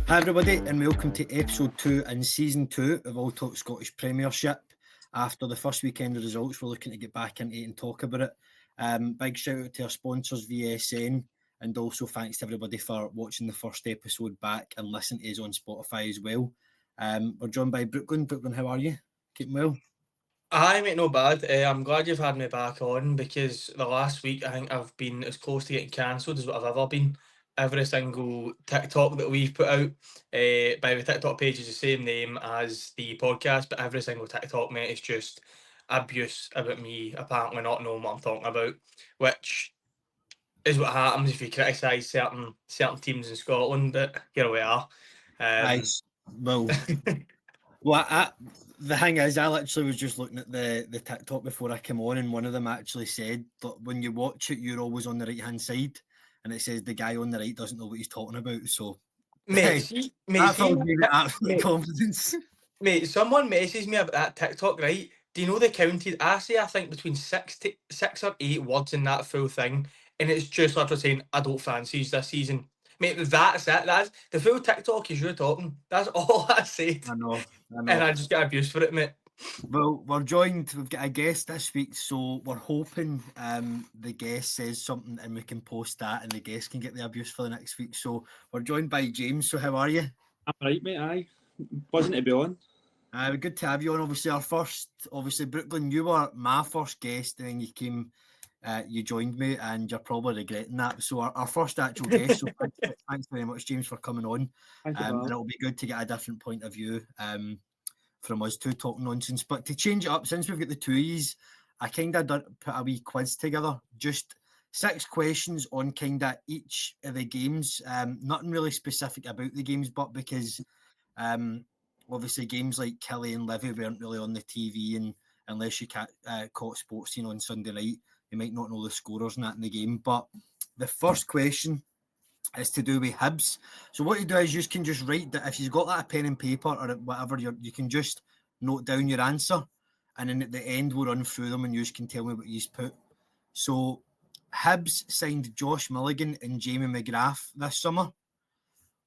Hi everybody and welcome to episode 2 in season 2 of All Talk Scottish Premiership. After the first weekend of results, we're looking to get back into it and talk about it. Big shout out to our sponsors VSN, and also thanks to everybody for watching the first episode back and listening to us on Spotify as well. We're joined by Brooklyn. Brooklyn, how are you? Keeping well? Aye, mate, no bad. I'm glad you've had me back on because the last week I think I've been as close to getting cancelled as what I've ever been. Every single TikTok that we've put out, by the TikTok page is the same name as the podcast, but every single TikTok, mate, is just abuse about me apparently not knowing what I'm talking about, which is what happens if you criticise certain teams in Scotland. But here we are. Nice. Well, the thing is, I literally was just looking at the TikTok before I came on, and one of them actually said that when you watch it, you're always on the right hand side, and it says the guy on the right doesn't know what he's talking about. So, mate, that see, fills me with absolute mate, confidence. Mate, someone messaged me about that TikTok, right? Do you know they counted? I think between 6 or 8 words in that full thing, and it's just after saying, "I don't fancy yous this season." Mate, that's it. That's the full TikTok is you talking. That's all I said, I know. and I just got abused for it, mate. Well, we've got a guest this week, so we're hoping the guest says something and we can post that and the guest can get the abuse for the next week. So we're joined by James. So how are you? I'm right, mate. Aye, buzzing to be on. Good to have you on. Obviously, Brooklyn, you were my first guest, and then you joined me, and you're probably regretting that. So our first actual guest. So thanks very much, James, for coming on. Thank you, And it'll be good to get a different point of view from us two talking nonsense. But to change it up, since we've got the two E's, I kind of put a wee quiz together. Just 6 questions on kind of each of the games. Nothing really specific about the games, but because obviously games like Killie and Livy weren't really on the TV, and unless you caught Sports Scene on Sunday night, you might not know the scorers and that in the game. But the first question is to do with Hibs. So what you do is you can just write that. If you've got that a pen and paper or whatever, you can just note down your answer, and then at the end we'll run through them and you can tell me what you've put. So Hibs signed Josh Milligan and Jamie McGrath this summer.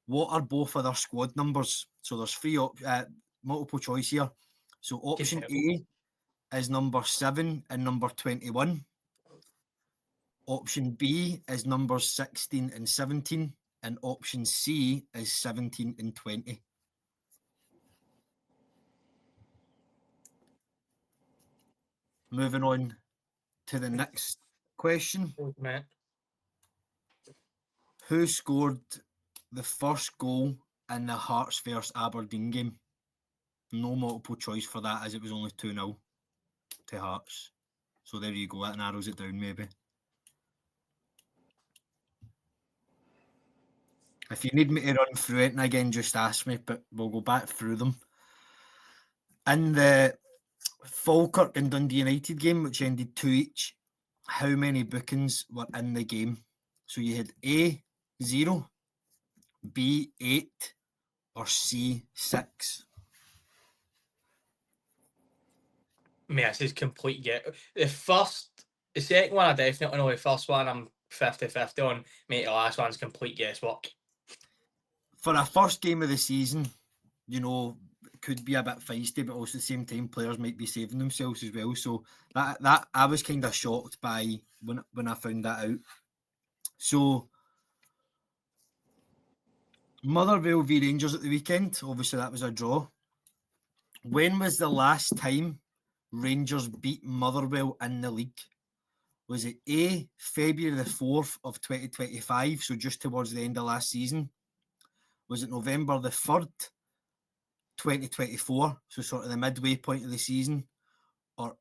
What are both of their squad numbers? So there's 3 multiple choice here. So option A is number 7 and number 21. Option B is numbers 16 and 17. And option C is 17 and 20. Moving on to the next question. Who scored the first goal in the Hearts vs Aberdeen game? No multiple choice for that, as it was only 2-0 to Hearts. So there you go. That narrows it down, maybe. If you need me to run through it, and again, just ask me, but we'll go back through them. In the Falkirk and Dundee United game, which ended 2 each, how many bookings were in the game? So you had A, 0, B, 8, or C, 6. Mate, this is complete get. The second one I definitely know. The first one I'm 50-50 on. Mate, the last one's complete guesswork. For a first game of the season, it could be a bit feisty, but also at the same time, players might be saving themselves as well. So that I was kind of shocked by when I found that out. So Motherwell v Rangers at the weekend. Obviously, that was a draw. When was the last time Rangers beat Motherwell in the league? Was it A, February the 4th of 2025, so just towards the end of last season? Was it November the 3rd, 2024, so sort of the midway point of the season? Or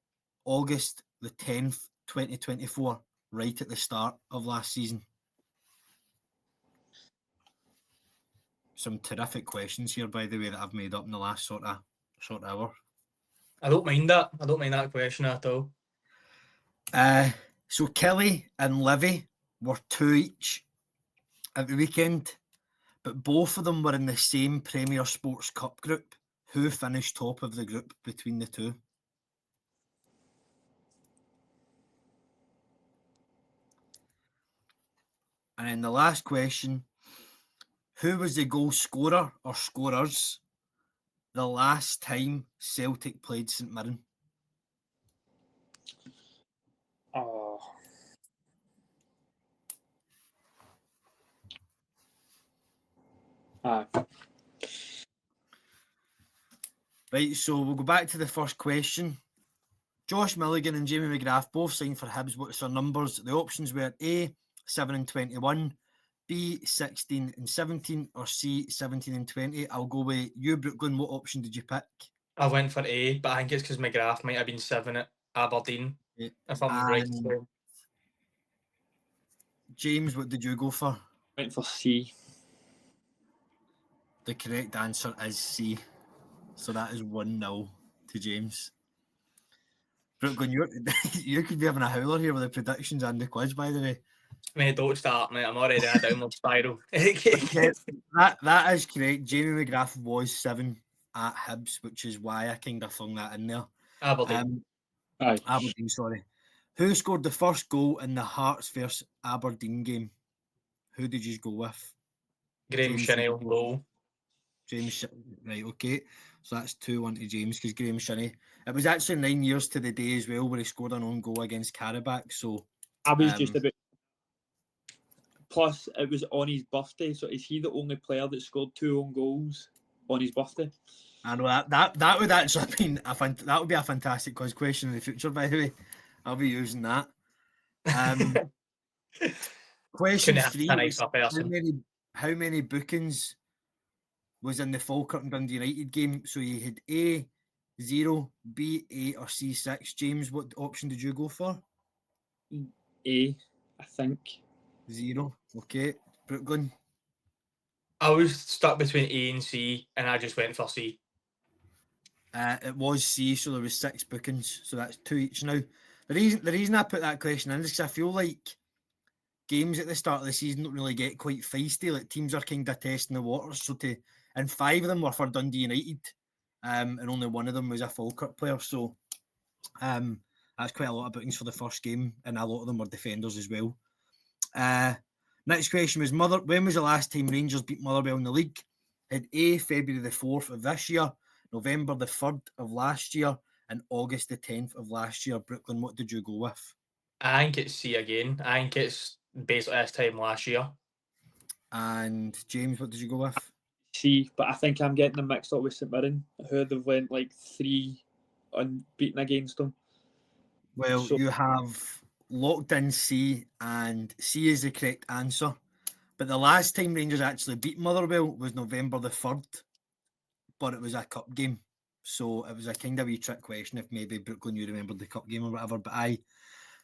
August the 10th, 2024, right at the start of last season? Some terrific questions here, by the way, that I've made up in the last short hour. I don't mind that. I don't mind that question at all. So Killie and Livy were 2 each at the weekend, but both of them were in the same Premier Sports Cup group. Who finished top of the group between the two? And then the last question, Who was the goal scorer or scorers the last time Celtic played St Mirren? Oh. Right, so we'll go back to the first question. Josh Milligan and Jamie McGrath both signed for Hibs. What's their numbers? The options were A, 7 and 21, B, 16 and 17, or C, 17 and 20. I'll go with you, Brooklyn. What option did you pick? I went for A, but I think it's because McGrath might have been 7 at Aberdeen, if I'm right. So. James, what did you go for? Went for C. The correct answer is C. So that is 1-0 to James. Brooklyn, you could be having a howler here with the predictions and the quiz, by the way. Mate, don't start, mate. I'm already in a downward spiral. That is correct. Jamie McGrath was 7 at Hibs, which is why I kind of flung that in there. Aberdeen. Aberdeen, sorry. Who scored the first goal in the Hearts versus Aberdeen game? Who did you go with? Graham Shinney on goal. James, right, okay. So that's 2-1 to James because Graham Shinney. It was actually 9 years to the day as well where he scored an own goal against Karabakh. So I was just about. Plus, it was on his birthday. So is he the only player that scored 2 own goals on his birthday? I know that would actually been that would be a fantastic quiz question in the future. By the way, I'll be using that. Question 3: how many bookings was in the Falkirk and Dundee United game? So you had A 0, B 8, or C 6. James, what option did you go for? A, I think. 0. Okay, Brooklyn. I was stuck between A and C, and I just went for C. It was C, so there was 6 bookings, so that's 2 each now. The reason I put that question in is because I feel like games at the start of the season don't really get quite feisty. Like teams are kind of testing the waters. And 5 of them were for Dundee United, and only 1 of them was a Falkirk player. So that's quite a lot of bookings for the first game, and a lot of them were defenders as well. Next question was when was the last time Rangers beat Motherwell in the league? Had A, February the 4th of this year, November the 3rd of last year, and August the 10th of last year. Brooklyn, what did you go with? I think it's C again. I think it's basically this time last year. And James, what did you go with? C, but I think I'm getting them mixed up with St Mirren. I heard they've went like 3 unbeaten against them. Well, so you have locked in C, and C is the correct answer. But the last time Rangers actually beat Motherwell was November the 3rd, but it was a cup game. So it was a kind of wee trick question if maybe Brooklyn, you remembered the cup game or whatever. But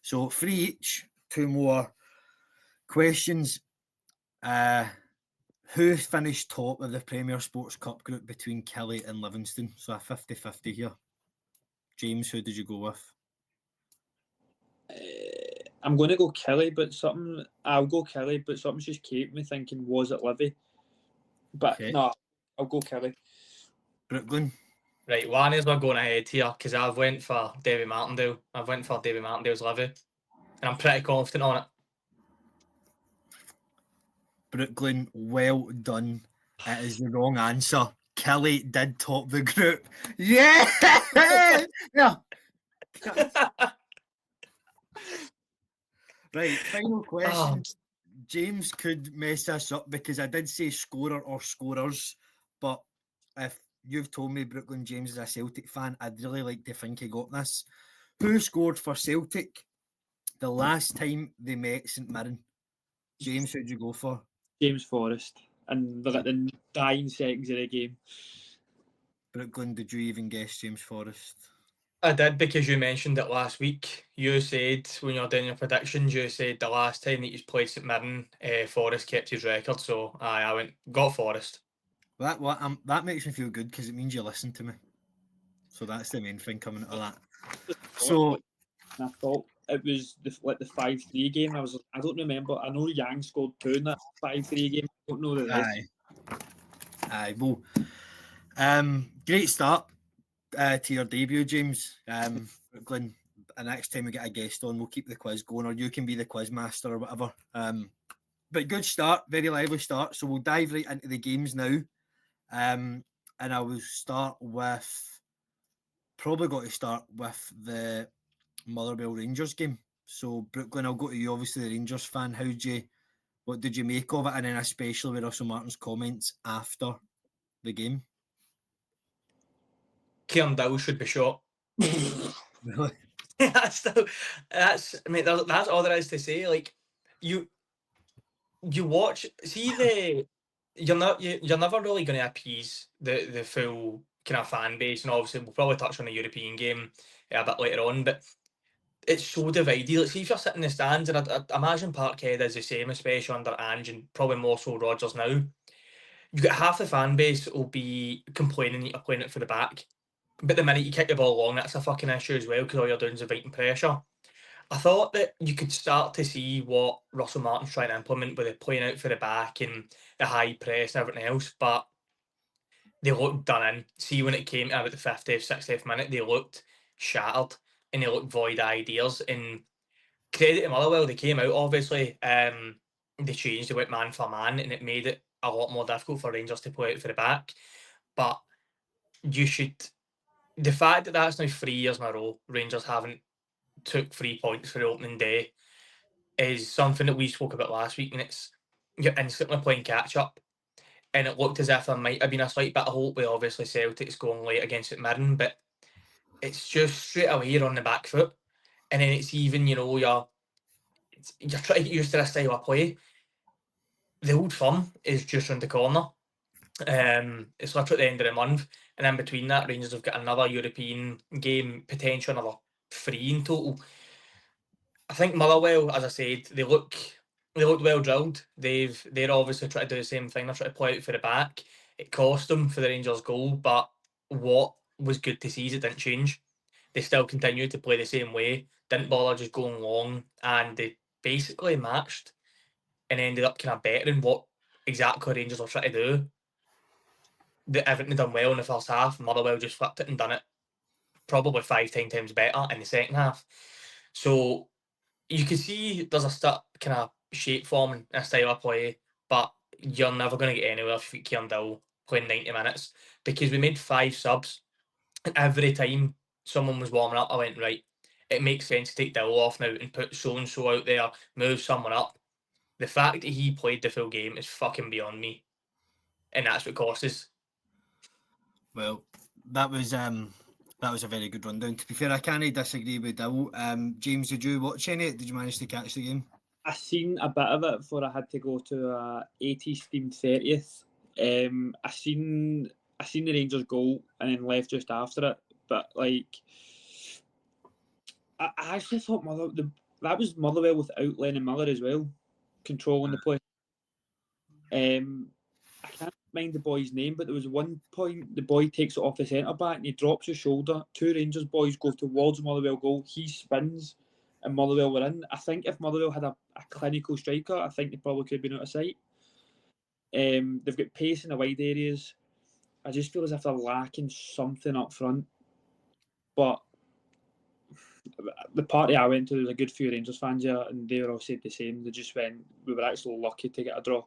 so 3 each, 2 more questions. Who finished top of the Premier Sports Cup group between Kelly and Livingston? So a 50-50 here. James, who did you go with? I'm going to go Kelly, but I'll go Kelly, but something's just kept me thinking, was it Livy? But okay. No, I'll go Kelly. Brooklyn? Right, Warners are going ahead here because I've went for Davy Martindale. I've went for Davy Martindale's Livy, and I'm pretty confident on it. Brooklyn, well done. It is the wrong answer. Kelly did top the group. Yeah! Yeah. Right, final question. James could mess this up because I did say scorer or scorers, but if you've told me Brooklyn James is a Celtic fan, I'd really like to think he got this. Who scored for Celtic the last time they met St Mirren? James, who'd you go for? James Forrest, and they're at the dying seconds of the game. Brooklyn, did you even guess James Forrest? I did, because you mentioned it last week. You said, when you're doing your predictions, you said the last time that you played St Mirren, Forrest kept his record. So I got Forrest. That makes me feel good because it means you listen to me. So that's the main thing coming out of that. So I thought it was the 5-3 game. I don't remember. I know Yang scored 2 in that 5-3 game. I don't know the rest. Aye. Well, great start to your debut, James. Brooklyn, next time we get a guest on, we'll keep the quiz going, or you can be the quiz master or whatever. But good start, very lively start. So we'll dive right into the games now. And I will start with, probably got to start with the Motherwell Rangers game. So Brooklyn, I'll go to you, obviously the Rangers fan. What did you make of it? And then especially with Russell Martin's comments after the game. Kieran Dowell should be shot. Really? that's I mean, that's all there is to say. Like, you watch, see you're never really going to appease the full kind of fan base, and obviously we'll probably touch on the European game a bit later on, but it's so divided. Like, see if you're sitting in the stands, and I imagine Parkhead is the same, especially under Ange and probably more so Rodgers now. You get half the fan base will be complaining that you're playing it for the back, but the minute you kick the ball long, that's a fucking issue as well, because all you're doing is inviting pressure. I thought that you could start to see what Russell Martin's trying to implement with it playing out for the back and the high press and everything else, but they looked done in. See, when it came to about the 50th, 60th minute, they looked shattered and they looked void of ideas. And credit to Motherwell, they came out, obviously. They changed, they went man for man, and it made it a lot more difficult for Rangers to play out for the back. But you should, the fact that that's now 3 years in a row, Rangers haven't took 3 points for the opening day, is something that we spoke about last week, and it's, you're instantly playing catch up. And it looked as if there might have been a slight bit of hope with obviously Celtic's going late against St Mirren, but it's just straight away you're on the back foot. And then it's even, you're trying to get used to this style of play. The Old Firm is just round the corner. It's literally at the end of the month, and in between that, Rangers have got another European game, potentially another 3 in total. I think Motherwell, as I said, they look well drilled. They're obviously trying to do the same thing. They're trying to play out for the back. It cost them for the Rangers goal, but what was good to see is it didn't change. They still continued to play the same way, didn't bother just going long, and they basically matched and ended up kind of bettering what exactly Rangers were trying to do. Everything done well in the first half. Motherwell just flipped it and done it probably 5-10 times better in the second half. So you can see there's a start kind of shape forming a style of play, but you're never going to get anywhere if you keep Kieran Dowell playing 90 minutes, because we made 5 subs, and every time someone was warming up, I went, right, it makes sense to take Dowell off now and put so-and-so out there, move someone up. The fact that he played the full game is fucking beyond me, and that's what cost us. Well, that was a very good rundown. To be fair, I can't disagree with Dowell. James, did you watch any? Did you manage to catch the game? I seen a bit of it before I had to go to a 80s themed 30th. I seen the Rangers goal and then left just after it. But like, I actually thought that was Motherwell without Lennon Miller as well, controlling the play. I can't mind the boy's name, but there was one point the boy takes it off the centre back and he drops his shoulder. 2 Rangers boys go towards Motherwell goal. He spins and Motherwell were in. I think if Motherwell had a clinical striker, I think they probably could have been out of sight. They've got pace in the wide areas. I just feel as if they're lacking something up front. But the party I went to, there was a good few Rangers fans here, and they were all said the same. They just went, we were actually lucky to get a draw.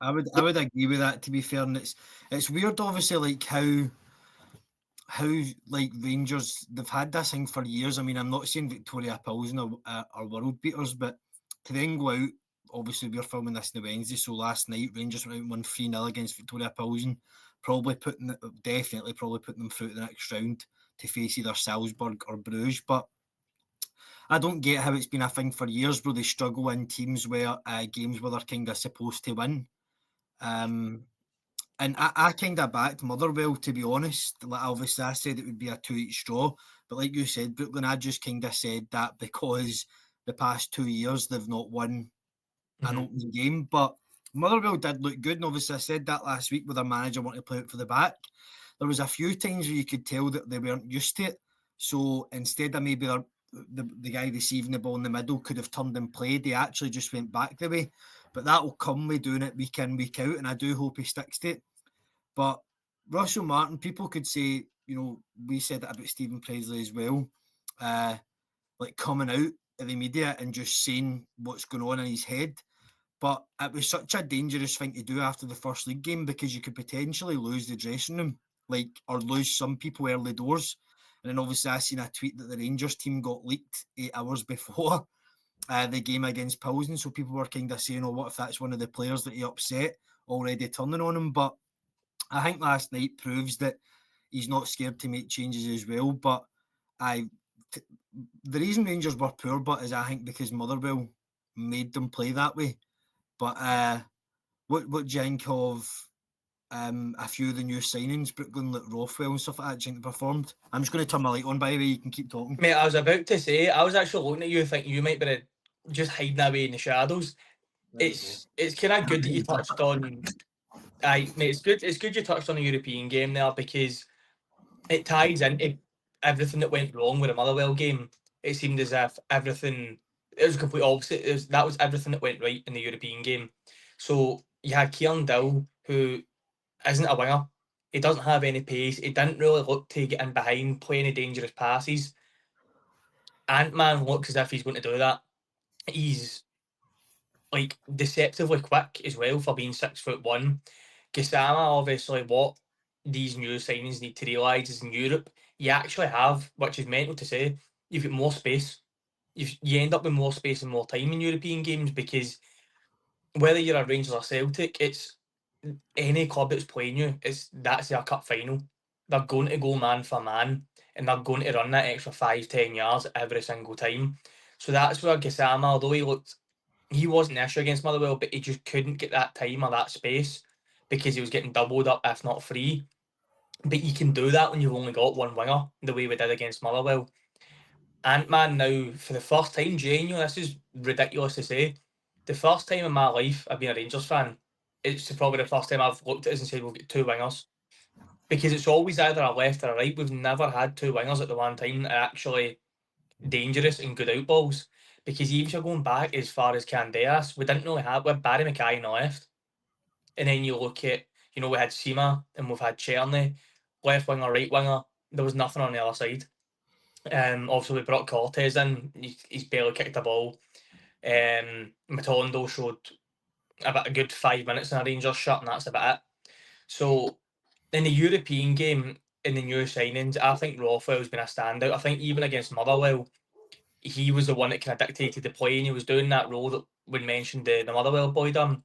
I would agree with that, to be fair, and it's weird, obviously, like how like Rangers, they've had this thing for years. I mean, I'm not saying Victoria Pilsen are world beaters, but to then go out, obviously we're filming this on the Wednesday, so last night Rangers went out and won 3-0 against Victoria Pilsen, definitely putting them through to the next round to face either Salzburg or Bruges. But I don't get how it's been a thing for years where they struggle in teams where games where they're kind of supposed to win. And I kind of backed Motherwell, to be honest. Like, obviously, I said it would be a 2 each draw. But like you said, Brooklyn, I just kind of said that because the past 2 years they've not won an opening game. But Motherwell did look good. And obviously, I said that last week with their manager wanting to play out for the back. There was a few times where you could tell that they weren't used to it. So instead of maybe the guy receiving the ball in the middle could have turned and played, they actually just went back the way. But that will come with doing it week in, week out, and I do hope he sticks to it. But Russell Martin, people could say, we said that about Stephen Presley as well, like coming out to the media and just saying what's going on in his head. But it was such a dangerous thing to do after the first league game, because you could potentially lose the dressing room, or lose some people early doors. And then obviously I seen a tweet that the Rangers team got leaked 8 hours before the game against Pilsen. So people were kind of saying, oh, what if that's one of the players that he upset already turning on him? But I think last night proves that he's not scared to make changes as well. But the reason Rangers were poor, but is I think because Motherwell made them play that way. But what do you think of a few of the new signings, Brooklyn, like Rothwell and stuff like that, do you think they performed? I'm just going to turn my light on, by the way, you can keep talking. Mate, I was about to say, I was actually looking at you thinking you might be just hiding away in the shadows. It's kind of good that you touched on. Mate, it's good you touched on the European game there, because it ties into everything that went wrong with the Motherwell game. It seemed as if it was complete opposite. That was everything that went right in the European game. So you had Kieran Dill, who isn't a winger. He doesn't have any pace. He didn't really look to get in behind, play any dangerous passes. Ant-Man looks as if he's going to do that. He's like deceptively quick as well for being 6'1". Gassama, obviously, what these new signings need to realise is in Europe, you actually have, which is mental to say, you've got more space. You end up with more space and more time in European games, because whether you're a Rangers or Celtic, it's any club that's playing you, that's their cup final. They're going to go man for man, and they're going to run that extra 5-10 yards every single time. So that's where Gassama, although he wasn't the issue against Motherwell, but he just couldn't get that time or that space because he was getting doubled up, if not free. But you can do that when you've only got one winger, the way we did against Motherwell. Ant-Man now, for the first time, genuinely, this is ridiculous to say, the first time in my life I've been a Rangers fan, it's probably the first time I've looked at this and said we've got two wingers. Because it's always either a left or a right. We've never had two wingers at the one time that are actually dangerous and good out balls. Because even if you're going back as far as Candeas, we didn't really have, we had Barry Mackay on the left. And then you look at, we had Sima and we've had Cherny, left winger, right winger. There was nothing on the other side. Obviously, we brought Cortez in. He's barely kicked the ball. Matondo showed about a good 5 minutes in a Rangers shirt, and that's about it. So, in the European game, in the new signings, I think Rothwell's been a standout. I think even against Motherwell, he was the one that kind of dictated the play, and he was doing that role that we mentioned the Motherwell boy done.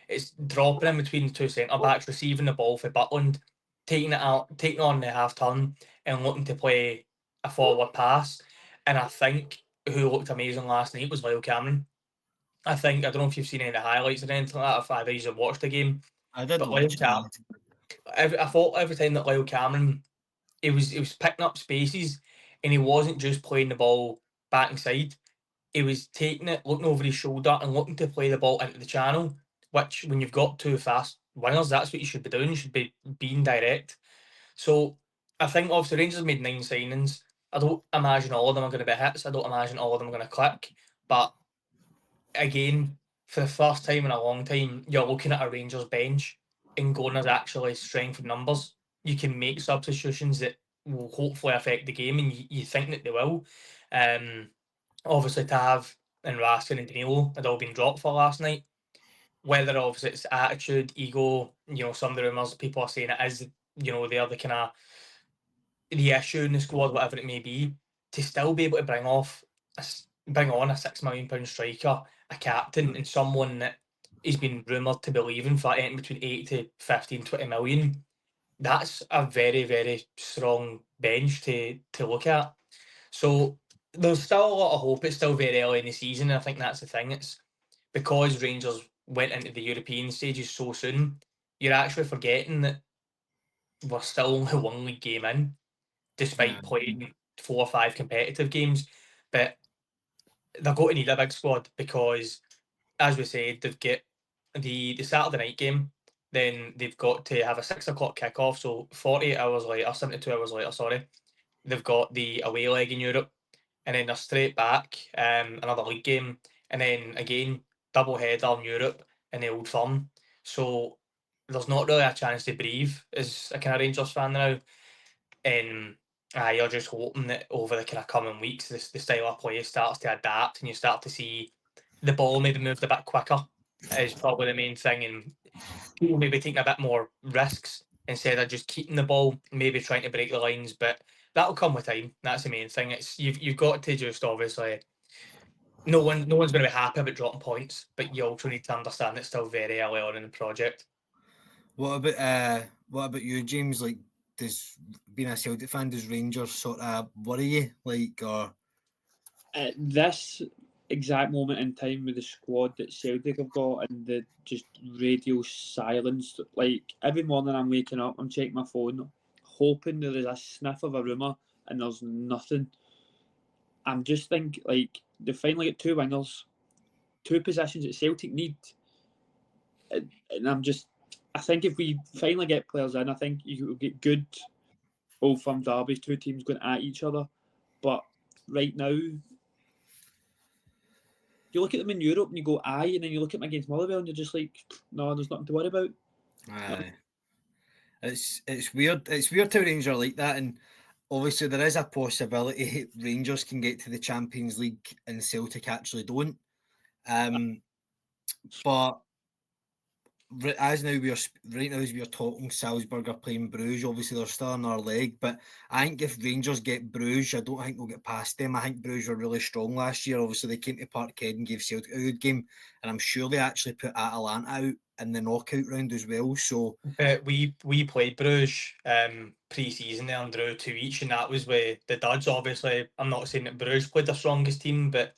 It's dropping in between the two centre backs, receiving the ball for Butland, taking on the half turn, and looking to play a forward pass. And I think who looked amazing last night was Lyle Cameron. I don't know if you've seen any of the highlights or anything like that, if either you've watched the game. I did But watch I thought every time that Lyle Cameron, he was picking up spaces, and he wasn't just playing the ball back inside. He was taking it, looking over his shoulder, and looking to play the ball into the channel. Which, when you've got two fast wingers, that's what you should be doing. You should be being direct. So I think obviously Rangers made 9 signings. I don't imagine all of them are going to be hits. I don't imagine all of them are going to click. But again, for the first time in a long time, you're looking at a Rangers bench and going as actually strength in numbers. You can make substitutions that will hopefully affect the game, and you think that they will. Obviously, Tav and Raskin and Danilo had all been dropped for last night. Whether obviously it's attitude, ego, some of the rumours people are saying it is, they're the kind of the issue in the squad, whatever it may be, to still be able to bring on a £6 million striker, a captain, and someone that has been rumoured to be leaving for anything between 8 to 15, 20 million. That's a very, very strong bench to look at. So there's still a lot of hope. It's still very early in the season, and I think that's the thing. It's because Rangers went into the European stages so soon, you're actually forgetting that we're still only one league game in, despite playing 4 or 5 competitive games. But they're going to need a big squad because, as we said, they've got the Saturday night game, then they've got to have a 6 o'clock kickoff, so 48 hours later, 72 hours later, sorry, they've got the away leg in Europe, and then they're straight back, another league game, and then again, double header in Europe in the Old Firm. So there's not really a chance to breathe as a kind of Rangers fan now. you're just hoping that over the kind of coming weeks, the style of play starts to adapt and you start to see the ball maybe moved a bit quicker is probably the main thing, and people maybe taking a bit more risks instead of just keeping the ball, maybe trying to break the lines. But that'll come with time. That's the main thing. It's you've got to just obviously no one's going to be happy about dropping points, but you also need to understand it's still very early on in the project. What about you, James? Like, does being a Celtic fan, does Rangers sort of worry you? Like, or At this exact moment in time with the squad that Celtic have got and the just radio silence, like every morning I'm waking up, I'm checking my phone, hoping there is a sniff of a rumour and there's nothing. I'm just think like they finally get two wingers, two positions that Celtic need, and I think if we finally get players in, I think you will get good Old Firm derbies, two teams going at each other. But right now, you look at them in Europe and you go, aye, and then you look at them against Motherwell and you're just like, no, there's nothing to worry about. aye. It's weird. It's weird how Rangers are like that, and obviously there is a possibility Rangers can get to the Champions League and Celtic actually don't. But as now right now as we're talking, Salzburg are playing Bruges. Obviously they're still in our leg, but I think if Rangers get Bruges, I don't think they'll get past them. I think Bruges were really strong last year. Obviously they came to Parkhead and gave Celtic a good game, and I'm sure they actually put Atalanta out in the knockout round as well. So we played Bruges pre-season there and drew 2 each, and that was with the duds. Obviously, I'm not saying that Bruges played their strongest team, but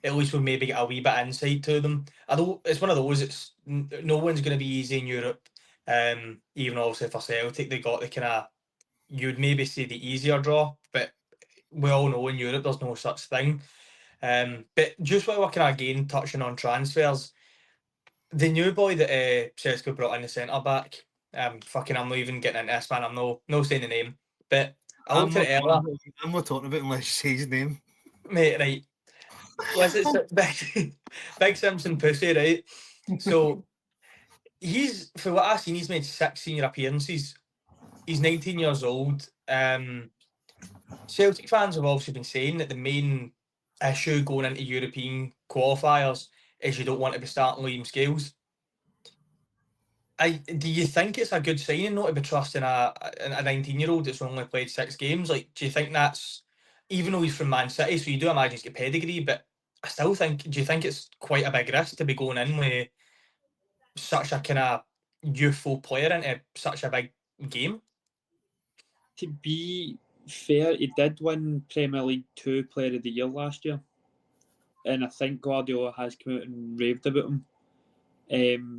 at least we maybe get a wee bit of insight to them. Although it's one of those, it's no one's going to be easy in Europe. Even obviously for Celtic, they got the kind of, you'd maybe say the easier draw, but we all know in Europe there's no such thing. But just while we're kind of again touching on transfers, the new boy that Celtic brought in, the centre back, I'm not even getting into this, man. I'm no saying the name, but I looked at it earlier. I'm not talking about it unless you say his name. Mate, right. Listen, big Simpson pussy, right? So he's, for what I've seen, he's made 6 senior appearances. He's 19 years old. Celtic fans have obviously been saying that the main issue going into European qualifiers is you don't want to be starting Liam Scales. Do you think it's a good signing not to be trusting a 19-year-old that's only played 6 games? Like, do you think that's, even though he's from Man City, so you do imagine he's got pedigree, but I still think, do you think it's quite a big risk to be going in with such a kind of youthful player into such a big game? To be fair, he did win Premier League 2 Player of the Year last year. And I think Guardiola has come out and raved about him.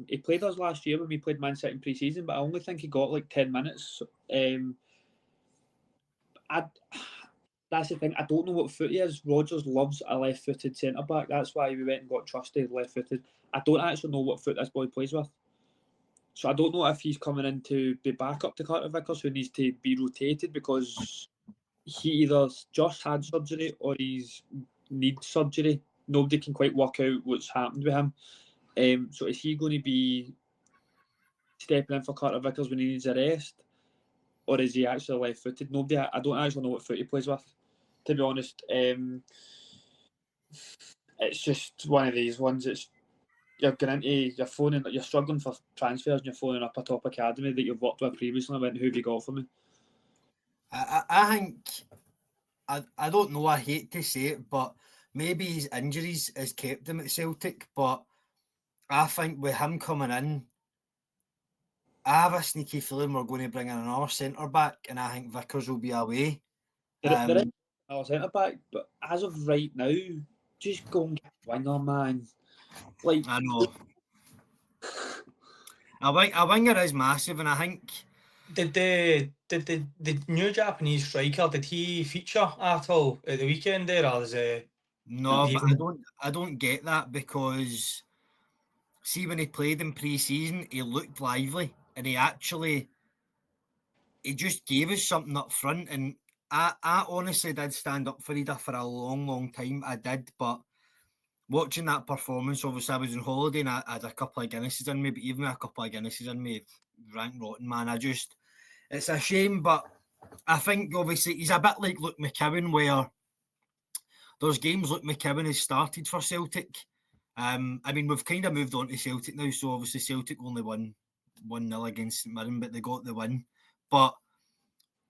He played us last year when we played Man City in pre-season, but I only think he got like 10 minutes. That's the thing. I don't know what foot he is. Rodgers loves a left-footed centre-back. That's why we went and got trusted left-footed. I don't actually know what foot this boy plays with. So I don't know if he's coming in to be back up to Carter Vickers, who needs to be rotated because he either just had surgery or he's needs surgery. Nobody can quite work out what's happened with him. So is he going to be stepping in for Carter Vickers when he needs a rest? Or is he actually left-footed? Nobody. I don't actually know what foot he plays with, to be honest. It's just one of these ones. You're going into, you're struggling for transfers and you're phoning up a top academy that you've worked with previously and went, who have you got for me? I think, I don't know, I hate to say it, but maybe his injuries has kept him at Celtic, but I think with him coming in, I have a sneaky feeling we're going to bring in another centre-back, and I think Vickers will be away. There is another centre-back, but as of right now, just go and get a winger, man. Like, I know. A winger is massive, and I think... Did the new Japanese striker, did he feature at all at the weekend there, or is it? No, but I don't get that, because see, when he played in pre-season, he looked lively, and he just gave us something up front, and I honestly did stand up for Ida for a long time. I did, but watching that performance, obviously I was on holiday and I had a couple of Guinnesses in me, but even with a couple of Guinnesses in me, rank rotten, man. It's a shame, but I think obviously he's a bit like Luke McKibben, where there's games Luke McKibben has started for Celtic. I mean, we've kind of moved on to Celtic now, so obviously Celtic only won 1-0 against St Mirren, but they got the win. But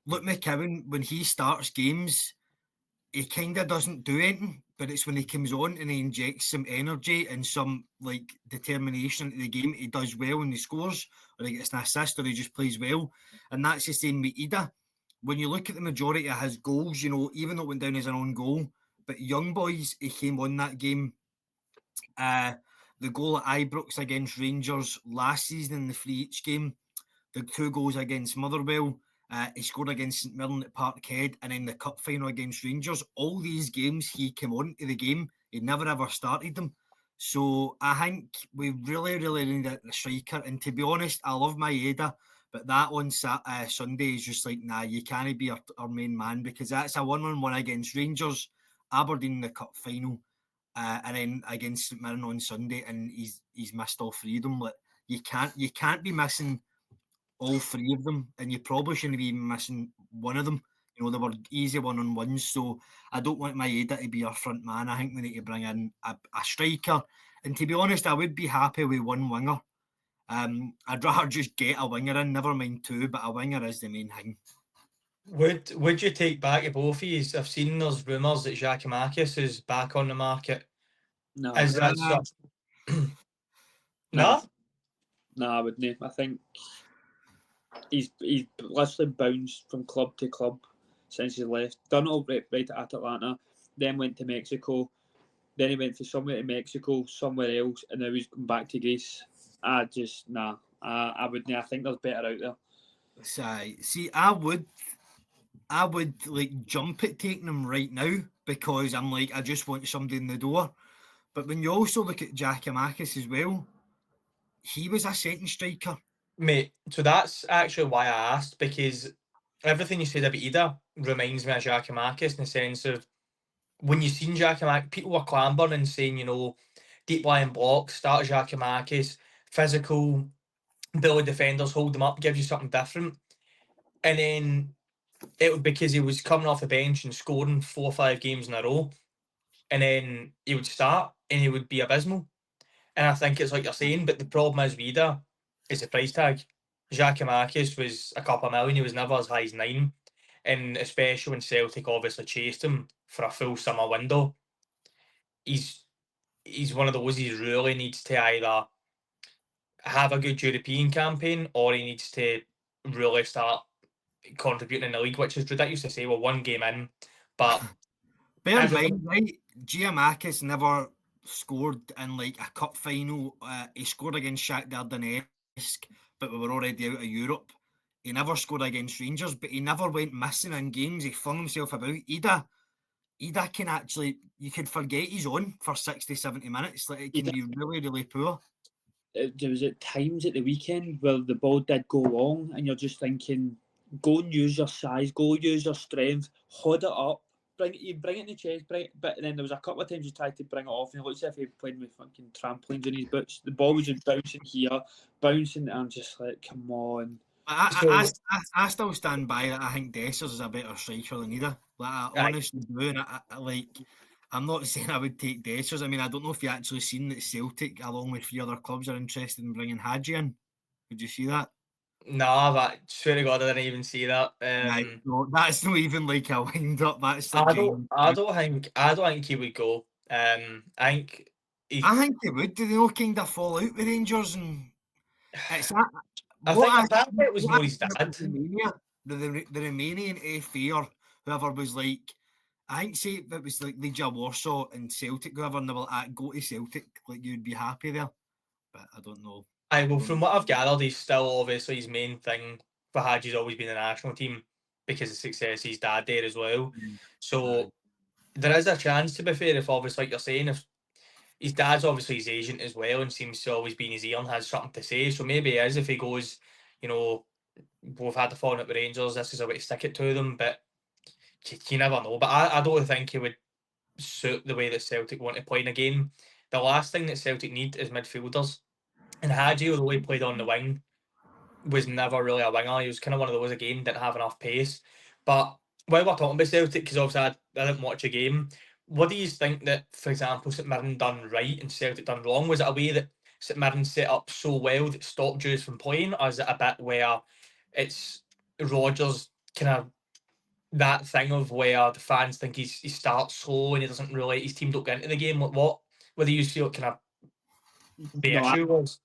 Luke McKibben, when he starts games, he kind of doesn't do anything, but it's when he comes on and he injects some energy and some like determination into the game, he does well and he scores, or he gets an assist, or he just plays well. And that's the same with Ida. When you look at the majority of his goals, you know, even though it went down as an own goal, but Young Boys, he came on that game. The goal at Ibrox against Rangers last season in the free each game, the 2 goals against Motherwell, he scored against St Mirren at Parkhead, and in the cup final against Rangers. All these games he came on to the game. He never ever started them. So I think we really, really need a striker. And to be honest, I love Maeda, but that on Sunday is just like, nah, you can't be our main man, because that's a 1-on-1 against Rangers, Aberdeen in the cup final, and then against St Mirren on Sunday, and he's missed all 3 of them. Like, you can't be missing all 3 of them, and you probably shouldn't be missing one of them. You know, they were easy 1-on-ones, so I don't want Maeda to be our front man. I think we need to bring in a striker, and to be honest, I would be happy with 1 winger. I'd rather just get a winger in, never mind 2, but a winger is the main thing. Would you take back to both of you? I've seen there's rumours that Giakoumakis is back on the market. No, Is that Nah. No? no, I wouldn't. I think he's literally bounced from club to club since he left. Done all right at Atlanta, then went to Mexico, then he went to somewhere to Mexico, somewhere else, and now he's come back to Greece. I wouldn't. I think there's better out there. See, I would like jump at taking him right now, because I'm like, I just want somebody in the door. But when you also look at Giakoumakis as well, he was a second striker. Mate, so that's actually why I asked, because everything you said about Ida reminds me of Giakoumakis, in the sense of when you've seen Giakoumakis, people were clambering and saying, you know, deep lying blocks, start Giakoumakis, physical, build defenders, hold them up, gives you something different. And then it was because he was coming off the bench and scoring 4 or 5 games in a row, and then he would start and he would be abysmal. And I think it's like you're saying, but the problem is with Ida is the price tag. Giakoumakis was a couple of million, he was never as high as 9. And especially when Celtic obviously chased him for a full summer window, he's one of those he really needs to either have a good European campaign, or he needs to really start contributing in the league, which is ridiculous to say. Well, 1 game in, but Bear in mind, right? Giakoumakis never scored in like a cup final. He scored against Shakhtar Donetsk, but we were already out of Europe. He never scored against Rangers, but he never went missing in games. He flung himself about. Ida can actually, you could forget he's on for 60, 70 minutes. Like, it can be really, really poor. There was at times at the weekend where the ball did go long, and you're just thinking, go and use your size, go use your strength, hold it up, bring it in the chest, but then there was a couple of times he tried to bring it off, and it looks as if he played with fucking trampolines in his boots. The ball was just bouncing here, bouncing, and I'm just like, come on. I still stand by that. I think Dessers is a better striker than Ida. Like, I honestly do, and I'm not saying I would take Dessers. I mean, I don't know if you actually seen that Celtic, along with 3 other clubs, are interested in bringing Hadji in. Did you see that? No, but swear to God, I didn't even see that. No, that's not even like a wind up. That's I don't think he would go. I think they would. Do they all kind of fall out with Rangers? And it's that. I think apparently it was more his dad. The Romanian FA or whoever was like, I think say it was like Legia Warsaw and Celtic, whoever, and they were like, go to Celtic, like you'd be happy there. But I don't know. Well, from what I've gathered, he's still obviously his main thing for Hadji's always been the national team because of success his dad there as well. So there is a chance, to be fair, if obviously like you're saying, if his dad's obviously his agent as well and seems to always be in his ear and has something to say. So maybe he is, if he goes, you know, we've had the falling out with Rangers, this is a way to stick it to them, but you never know. But I don't think he would suit the way that Celtic want to play in a game. The last thing that Celtic need is midfielders. And Hadji, although he played on the wing, was never really a winger. He was kind of one of those, again, didn't have enough pace. But while we're talking about Celtic, because obviously I didn't watch a game, what do you think that, for example, St Mirren done right and Celtic done wrong? Was it a way that St Mirren set up so well that stopped Jews from playing, or is it a bit where it's Rodgers kind of that thing of where the fans think he starts slow and he doesn't really his team don't get into the game? What do you feel kind of the No, issue was?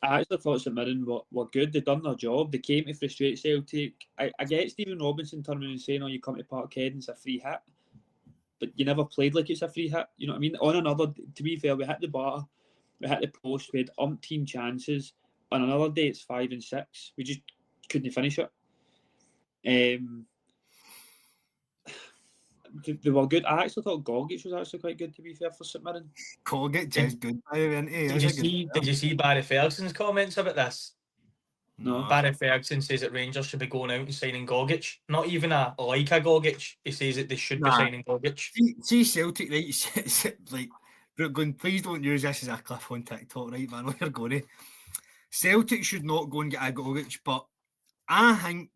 I actually thought St Mirren were good. They done their job. They came to frustrate Celtic. I get Stephen Robinson turning and saying, "Oh, you come to Parkhead and it's a free hit," but you never played like it's a free hit. You know what I mean? On another, to be fair, we hit the bar, we hit the post, we had umpteen chances. On another day, it's 5 and 6. We just couldn't finish it. They were good. I actually thought Gogic was actually quite good, to be fair, for St Mirren. Gogic is good, by the way, isn't he? Did you see Barry Ferguson's comments about this? No. Barry Ferguson says that Rangers should be going out and signing Gogic. Not even a Gogic. He says that they should be signing Gogic. See Celtic, right? Like, Brooklyn, please don't use this as a clip on TikTok, right, man? We're going to. Celtic should not go and get a Gogic, but I think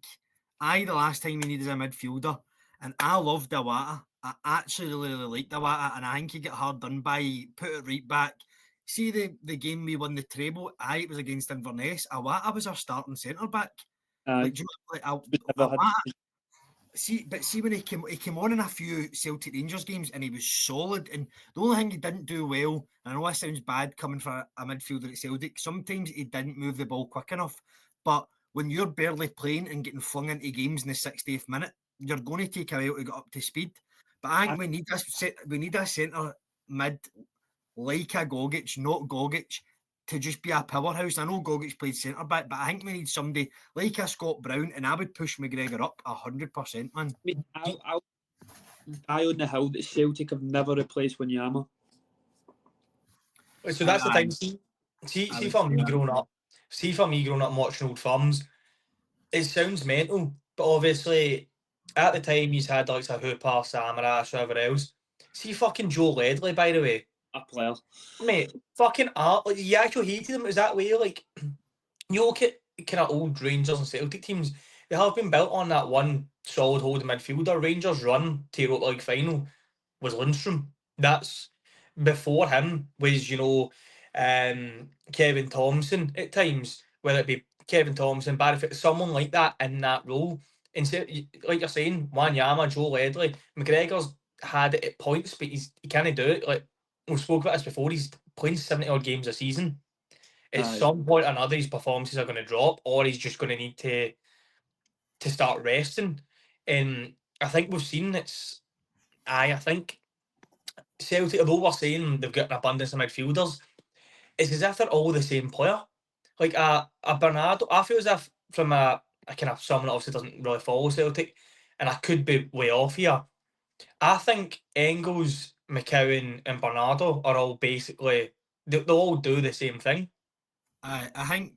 the last time we needed a midfielder, and I loved Iwata. I actually really liked Iwata, and I think he got hard done by, put it right back. See the game we won the treble, it was against Inverness. Iwata was our starting centre-back. See when he came on in a few Celtic Rangers games and he was solid, and the only thing he didn't do well, and I know that sounds bad coming for a midfielder at Celtic, sometimes he didn't move the ball quick enough. But when you're barely playing and getting flung into games in the 60th minute, you're going to take a while to get up to speed. But I think we need a centre mid like a Gogic, not Gogic, to just be a powerhouse. I know Gogic played centre back, but I think we need somebody like a Scott Brown, and I would push McGregor up 100%, man. I mean, I'll die on the hill that Celtic have never replaced Wanyama. So that's the thing. See for me growing up watching Old Firms, it sounds mental, but obviously at the time he's had like a Hooper, Samaras, whoever else. See fucking Joe Ledley, by the way. A player. Mate, fucking art. Like, you actually hated him. Is that way? Like, you look at kind of old Rangers and Celtic teams, they have been built on that one solid holding midfielder. Rangers' run to Europa League final was Lundstrom. That's before him was, Kevin Thompson at times, whether it be Kevin Thompson, Barry Fitz, someone like that in that role. And so, like you're saying, Wanyama, Joe Ledley, McGregor's had it at points, but he can't do it. Like, we spoke about this before, he's playing 70 odd games a season. At some point or another, his performances are going to drop, or he's just going to need to start resting. And I think we've seen I think Celtic, although we're saying they've got an abundance of midfielders, it's as if they're all the same player. Like a Bernardo, I feel as if from a kind of someone that obviously doesn't really follow Celtic, and I could be way off here, I think Engels, McCowan and Bernardo are all basically, they'll all do the same thing. I think,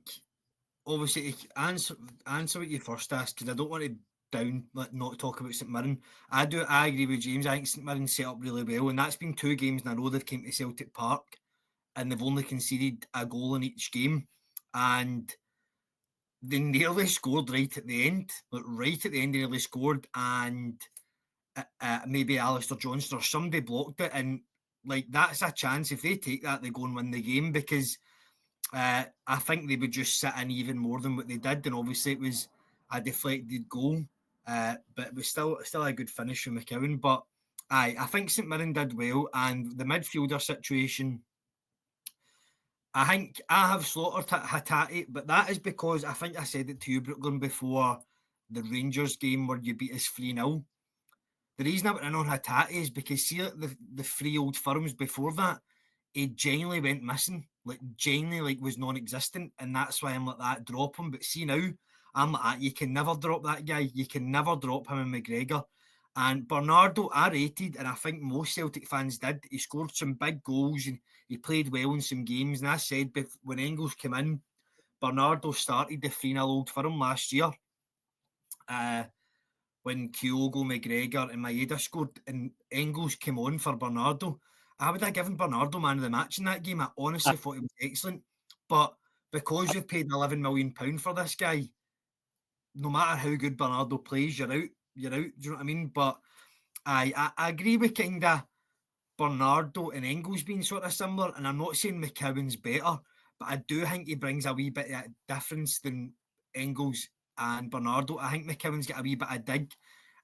obviously, to answer what you first asked, because I don't want to not talk about St Mirren. I agree with James. I think St Mirren set up really well, and that's been 2 games in a row they've came to Celtic Park, and they've only conceded a goal in each game, and they nearly scored right at the end. They nearly scored, and maybe Alistair Johnston or somebody blocked it, and like that's a chance. If they take that, they go and win the game, because I think they would just sit in even more than what they did, and obviously it was a deflected goal, but it was still a good finish from McCowan. But I think St Mirren did well, and the midfielder situation, I think I have slaughtered Hatate, but that is because I think I said it to you, Brooklyn, before the Rangers game where you beat us 3-0. The reason I went in on Hatate is because, see, the 3 Old Firms before that, he genuinely went missing, was non-existent, and that's why I'm like that, drop him. But see now, I'm like that, you can never drop that guy, you can never drop him and McGregor. And Bernardo, I rated, and I think most Celtic fans did, he scored some big goals and he played well in some games, and I said when Engels came in, Bernardo started the 3-0 Old Firm last year, when Kyogo, McGregor and Maeda scored, and Engels came on for Bernardo. I would have given Bernardo man of the match in that game. I honestly thought he was excellent. But because you've paid £11 million for this guy, no matter how good Bernardo plays, you're out. you're out. Do you know what I mean? But I agree with kind of Bernardo and Engels being sort of similar, and I'm not saying McCowan's better, but I do think he brings a wee bit of difference than Engels and Bernardo. I think McCowan's got a wee bit of dig,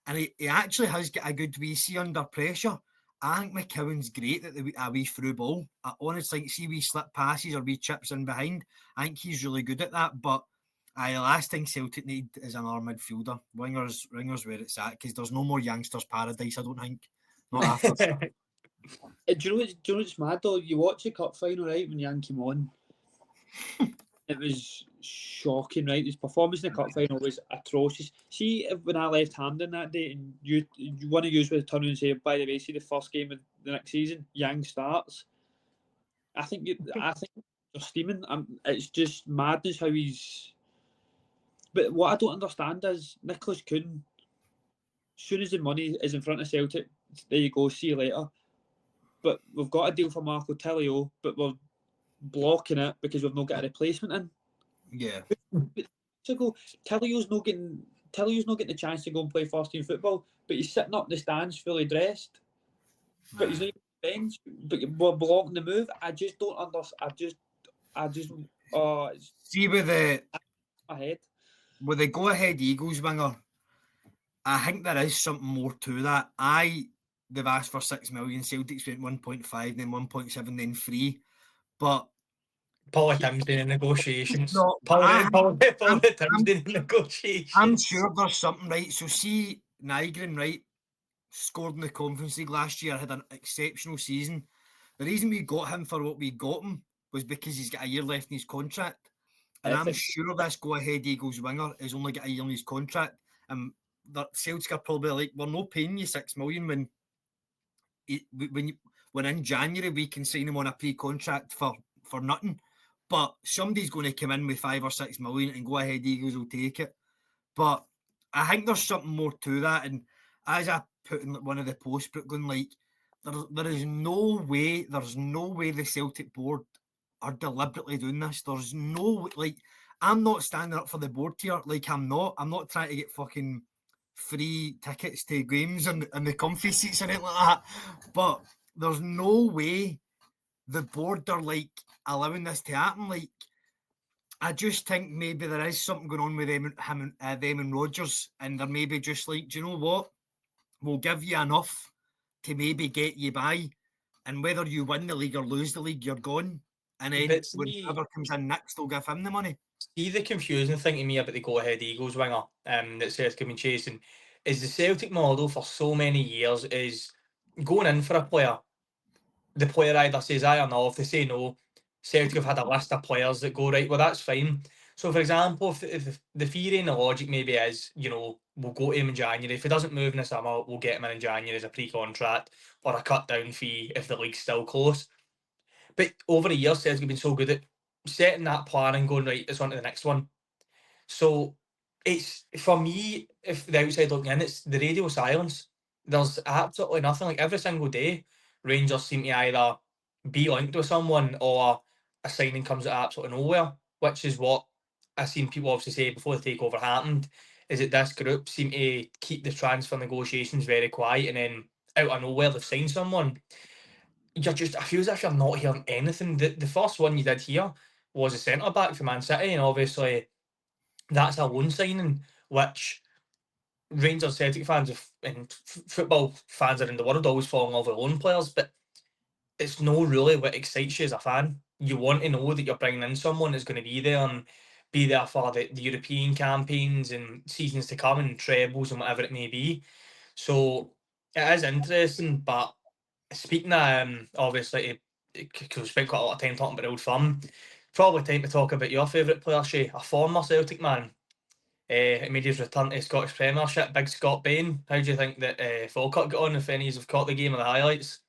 and he actually has got a good wee see under pressure. I think McCowan's great at a wee through ball. I honestly see wee slip passes or wee chips in behind. I think he's really good at that, but the last thing Celtic need is another midfielder. Ringers where it's at, because there's no more youngsters paradise, I don't think. Not after. Do you know what's mad though? You watch the cup final, right, when Jan came on. It was shocking, right? His performance in the cup final was atrocious. See, when I left Hampden that day, and you want to use with turn and say, by the way, see the first game of the next season, Yang starts. I think they're steaming. It's just madness how he's. But what I don't understand is Nicholas Kuhn. As soon as the money is in front of Celtic, there you go. See you later. But we've got a deal for Marco Tellio, but we're blocking it because we've not got a replacement in. Yeah. To go, Tellio's not getting the chance to go and play first team football, but he's sitting up in the stands fully dressed. But he's not even bench. But we're blocking the move. I just don't understand. See with Ahead. the go ahead Eagles winger, I think there is something more to that. They've asked for 6 million. Celtic spent 1.5, then 1.7, then 3. But Paul Timsden in negotiations. No, Paul I'm- Timsden in negotiations. I'm sure there's something, right? So see, Nygren, right, scored in the Conference League last year, had an exceptional season. The reason we got him for what we got him was because he's got a year left in his contract. And I'm sure this go-ahead Eagles winger has only got a year in his contract. Celtic are probably like, we're not paying you 6 million when in January we can sign him on a pre-contract for nothing. But somebody's going to come in with 5 or 6 million, and go ahead Eagles will take it. But I think there's something more to that. And as I put in one of the posts, Brooklyn, like there's no way the Celtic board are deliberately doing this. There's no, like, I'm not standing up for the board here. Like, I'm not trying to get fucking free tickets to games and the comfy seats and it like that. But there's no way the board are like allowing this to happen. Like, I just think maybe there is something going on with them and Rodgers, and they're maybe just like, do you know what? We'll give you enough to maybe get you by, and whether you win the league or lose the league, you're gone. And then when whoever comes in next, they'll give him the money. See, the confusing thing to me about the go-ahead Eagles winger that Celtic have been chasing is the Celtic model for so many years is going in for a player. The player either says aye or no. If they say no, Celtic have had a list of players that go, right, well, that's fine. So, for example, if the theory and the logic maybe is, we'll go to him in January. If he doesn't move in the summer, we'll get him in January as a pre-contract or a cut-down fee if the league's still close. But over the years, Celtic have been so good at setting that plan and going, right, it's on to the next one. So, it's, for me, if the outside looking in, it's the radio silence. There's absolutely nothing. Like, every single day, Rangers seem to either be linked with someone or a signing comes out absolutely nowhere, which is what I've seen people obviously say before the takeover happened, is that this group seem to keep the transfer negotiations very quiet, and then out of nowhere they've signed someone. I feel as if you're not hearing anything. The first one you did hear was a centre-back for Man City, and obviously that's a loan signing, which Rangers, Celtic fans and football fans around the world always fall in love with loan players, but it's no really what excites you as a fan. You want to know that you're bringing in someone that's going to be there and be there for the European campaigns and seasons to come and trebles and whatever it may be. So it is interesting, but speaking of, obviously, because we spent quite a lot of time talking about the Old Firm, probably time to talk about your favourite player, Shay, a former Celtic man. It made his return to Scottish Premiership, Big Scott Bain. How do you think that Falkirk got on, if any of you have caught the game or the highlights?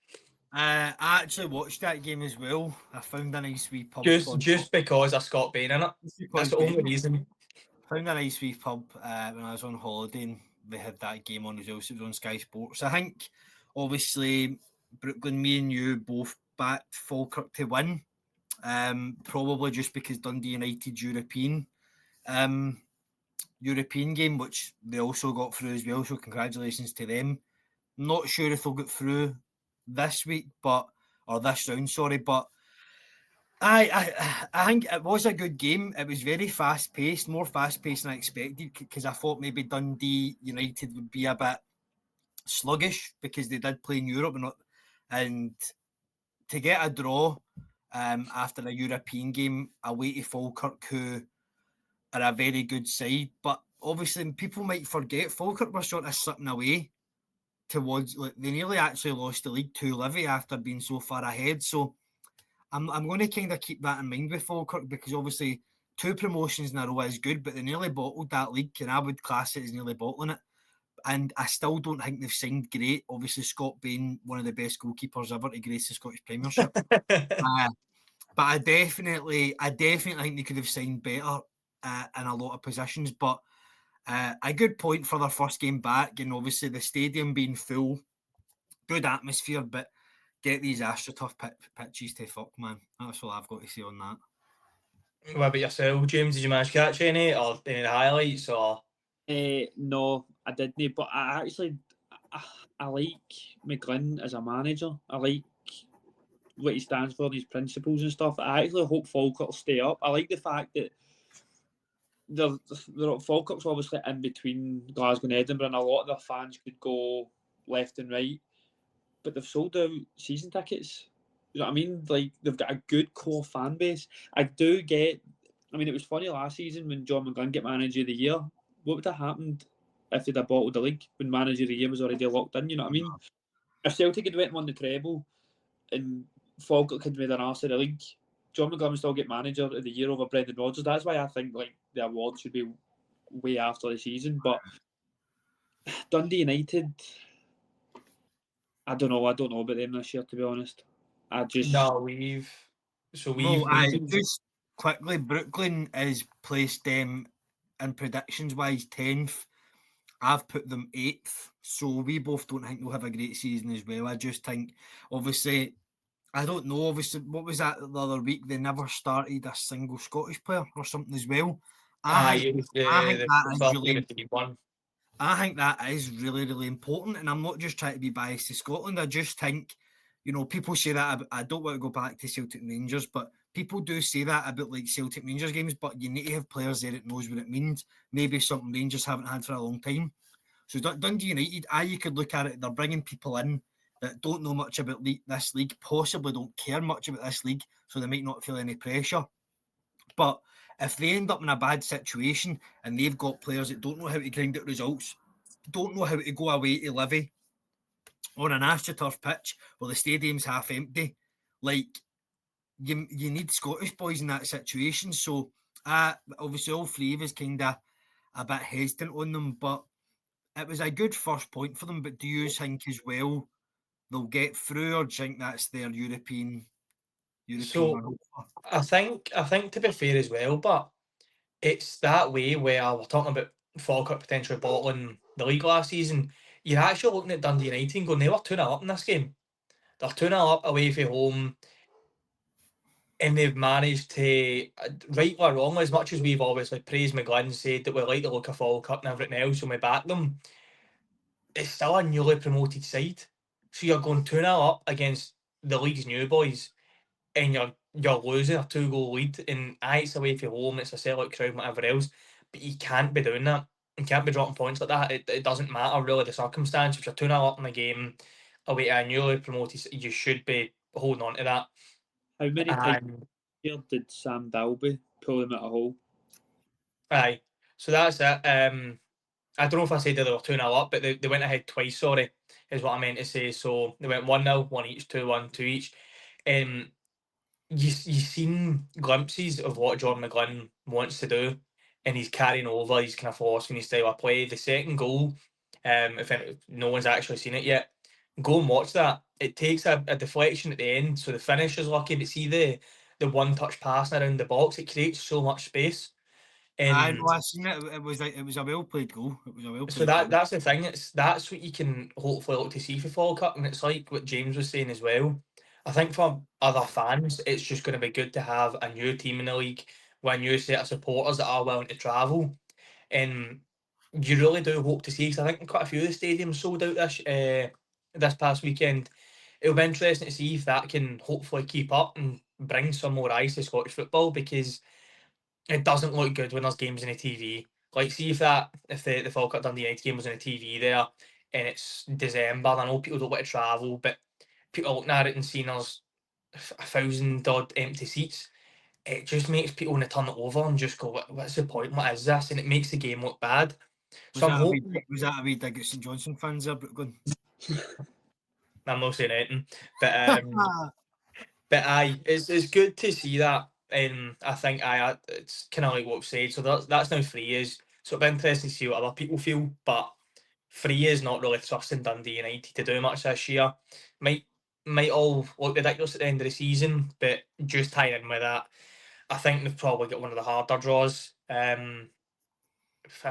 I actually watched that game as well. I found a nice wee pub. Just because of Scott Bain in it. That's the only reason. Found a nice wee pub when I was on holiday, and they had that game on as well. So it was on Sky Sports. I think, obviously, Brooklyn, me and you both backed Falkirk to win. Probably just because Dundee United European. European game, which they also got through as well. So congratulations to them. Not sure if they'll get through this week, or this round, sorry, but I think it was a good game. It was very fast paced, more fast paced than I expected, because I thought maybe Dundee United would be a bit sluggish because they did play in Europe and to get a draw after a European game away to Falkirk, who are a very good side, but obviously people might forget Falkirk were sort of slipping away towards, like, they nearly actually lost the league to Livy after being so far ahead. So I'm going to kind of keep that in mind with Falkirk, because obviously 2 promotions in a row is good, but they nearly bottled that league, and I would class it as nearly bottling it. And I still don't think they've signed great. Obviously, Scott Bain, one of the best goalkeepers ever to grace the Scottish Premiership. But I definitely think they could have signed better in a lot of positions. But a good point for their first game back, and obviously the stadium being full, good atmosphere, but get these AstroTurf pitches to fuck, man. That's all I've got to say on that. What about yourself, James? Did you manage to catch any or any of the highlights? Or No, I didn't. But I like McGlynn as a manager. I like what he stands for, his principles and stuff. I actually hope Falkirk will stay up. I like the fact that Falkirk's obviously in between Glasgow and Edinburgh, and a lot of their fans could go left and right, but they've sold out season tickets. You know what I mean? Like, they've got a good core fan base. I mean, it was funny last season when John McGlynn got manager of the year. What would have happened if they'd have bottled the league when manager of the year was already locked in? You know what I mean? If Celtic had went and won the treble and Falkirk had made an arse of the league, John McGlynn would still get manager of the year over Brendan Rodgers. That's why I think, like, the award should be way after the season. But Dundee United, I don't know about them this year, to be honest. Just quickly, Brooklyn is placed them in predictions wise 10th. I've put them 8th, so we both don't think they'll have a great season as well. I just think, obviously, I don't know, obviously, what was that the other week? They never started a single Scottish player or something as well. I think that is really, really important, and I'm not just trying to be biased to Scotland. I just think, you know, people say that, I don't want to go back to Celtic Rangers, but people do say that about, like, Celtic Rangers games, but you need to have players there that knows what it means. Maybe something Rangers haven't had for a long time. So Dundee United, you could look at it, they're bringing people in that don't know much about this league, possibly don't care much about this league, so they might not feel any pressure. But if they end up in a bad situation and they've got players that don't know how to grind out results, don't know how to go away to Livy on an AstroTurf pitch where the stadium's half empty, like, you need Scottish boys in that situation. So obviously all 3 of us kind of a bit hesitant on them, but it was a good first point for them. But do you think as well they'll get through, or do you think that's their European? So I think to be fair as well, but it's that way where we're talking about Falkirk potentially bottling the league last season. You're actually looking at Dundee United and going, they were 2-0 up in this game. They're 2-0 up away from home, and they've managed to, rightly or wrongly, as much as we've obviously praised McGlynn, said that we like the look of Falkirk and everything else, so we back them, it's still a newly promoted side. So you're going 2-0 up against the league's new boys, and you're losing a 2-goal lead, and it's away from home, it's a sellout crowd, whatever else, but you can't be doing that. You can't be dropping points like that. It doesn't matter really the circumstance. If you're 2-0 up in the game away to a newly promoted, you should be holding on to that. How many times here did Sam Dalby pull him out of hole? Aye, so that's it. I don't know if I said that they were 2-0 up, but they went ahead twice, sorry, is what I meant to say. So they went 1-0, 1 each, 2-1, 2 each. You've seen glimpses of what John McGlynn wants to do, and he's carrying over his kind of philosophy and his style of play. The second goal, if no one's actually seen it yet, go and watch that. It takes a deflection at the end, so the finisher's lucky, but see the one-touch passing around the box, it creates so much space. I know, I seen it. It was a well played goal. So that's the thing. That's what you can hopefully look to see for Falkirk, and it's like what James was saying as well. I think for other fans, it's just going to be good to have a new team in the league with a new set of supporters that are willing to travel. And you really do hope to see, because I think quite a few of the stadiums sold out this past weekend. It'll be interesting to see if that can hopefully keep up and bring some more eyes to Scottish football, because it doesn't look good when there's games on the TV. Like, see if the Falkirk Dundee United game was on the TV there, and it's December. I know people don't want to travel, but people are looking at it and seeing there's 1,000 odd empty seats. It just makes people want to turn it over and just go, what's the point? What is this? And it makes the game look bad. So I'm hoping. Was that a wee dig at St Johnstone fans there, Brooklyn? I'm not saying anything, but but it's good to see that. I think it's kind of like what we've said. So that's now 3 years. So it'll be interesting to see what other people feel. But 3 years not really trusting Dundee United to do much this year. Might all look ridiculous at the end of the season, but just tying in with that, I think they've probably got one of the harder draws. I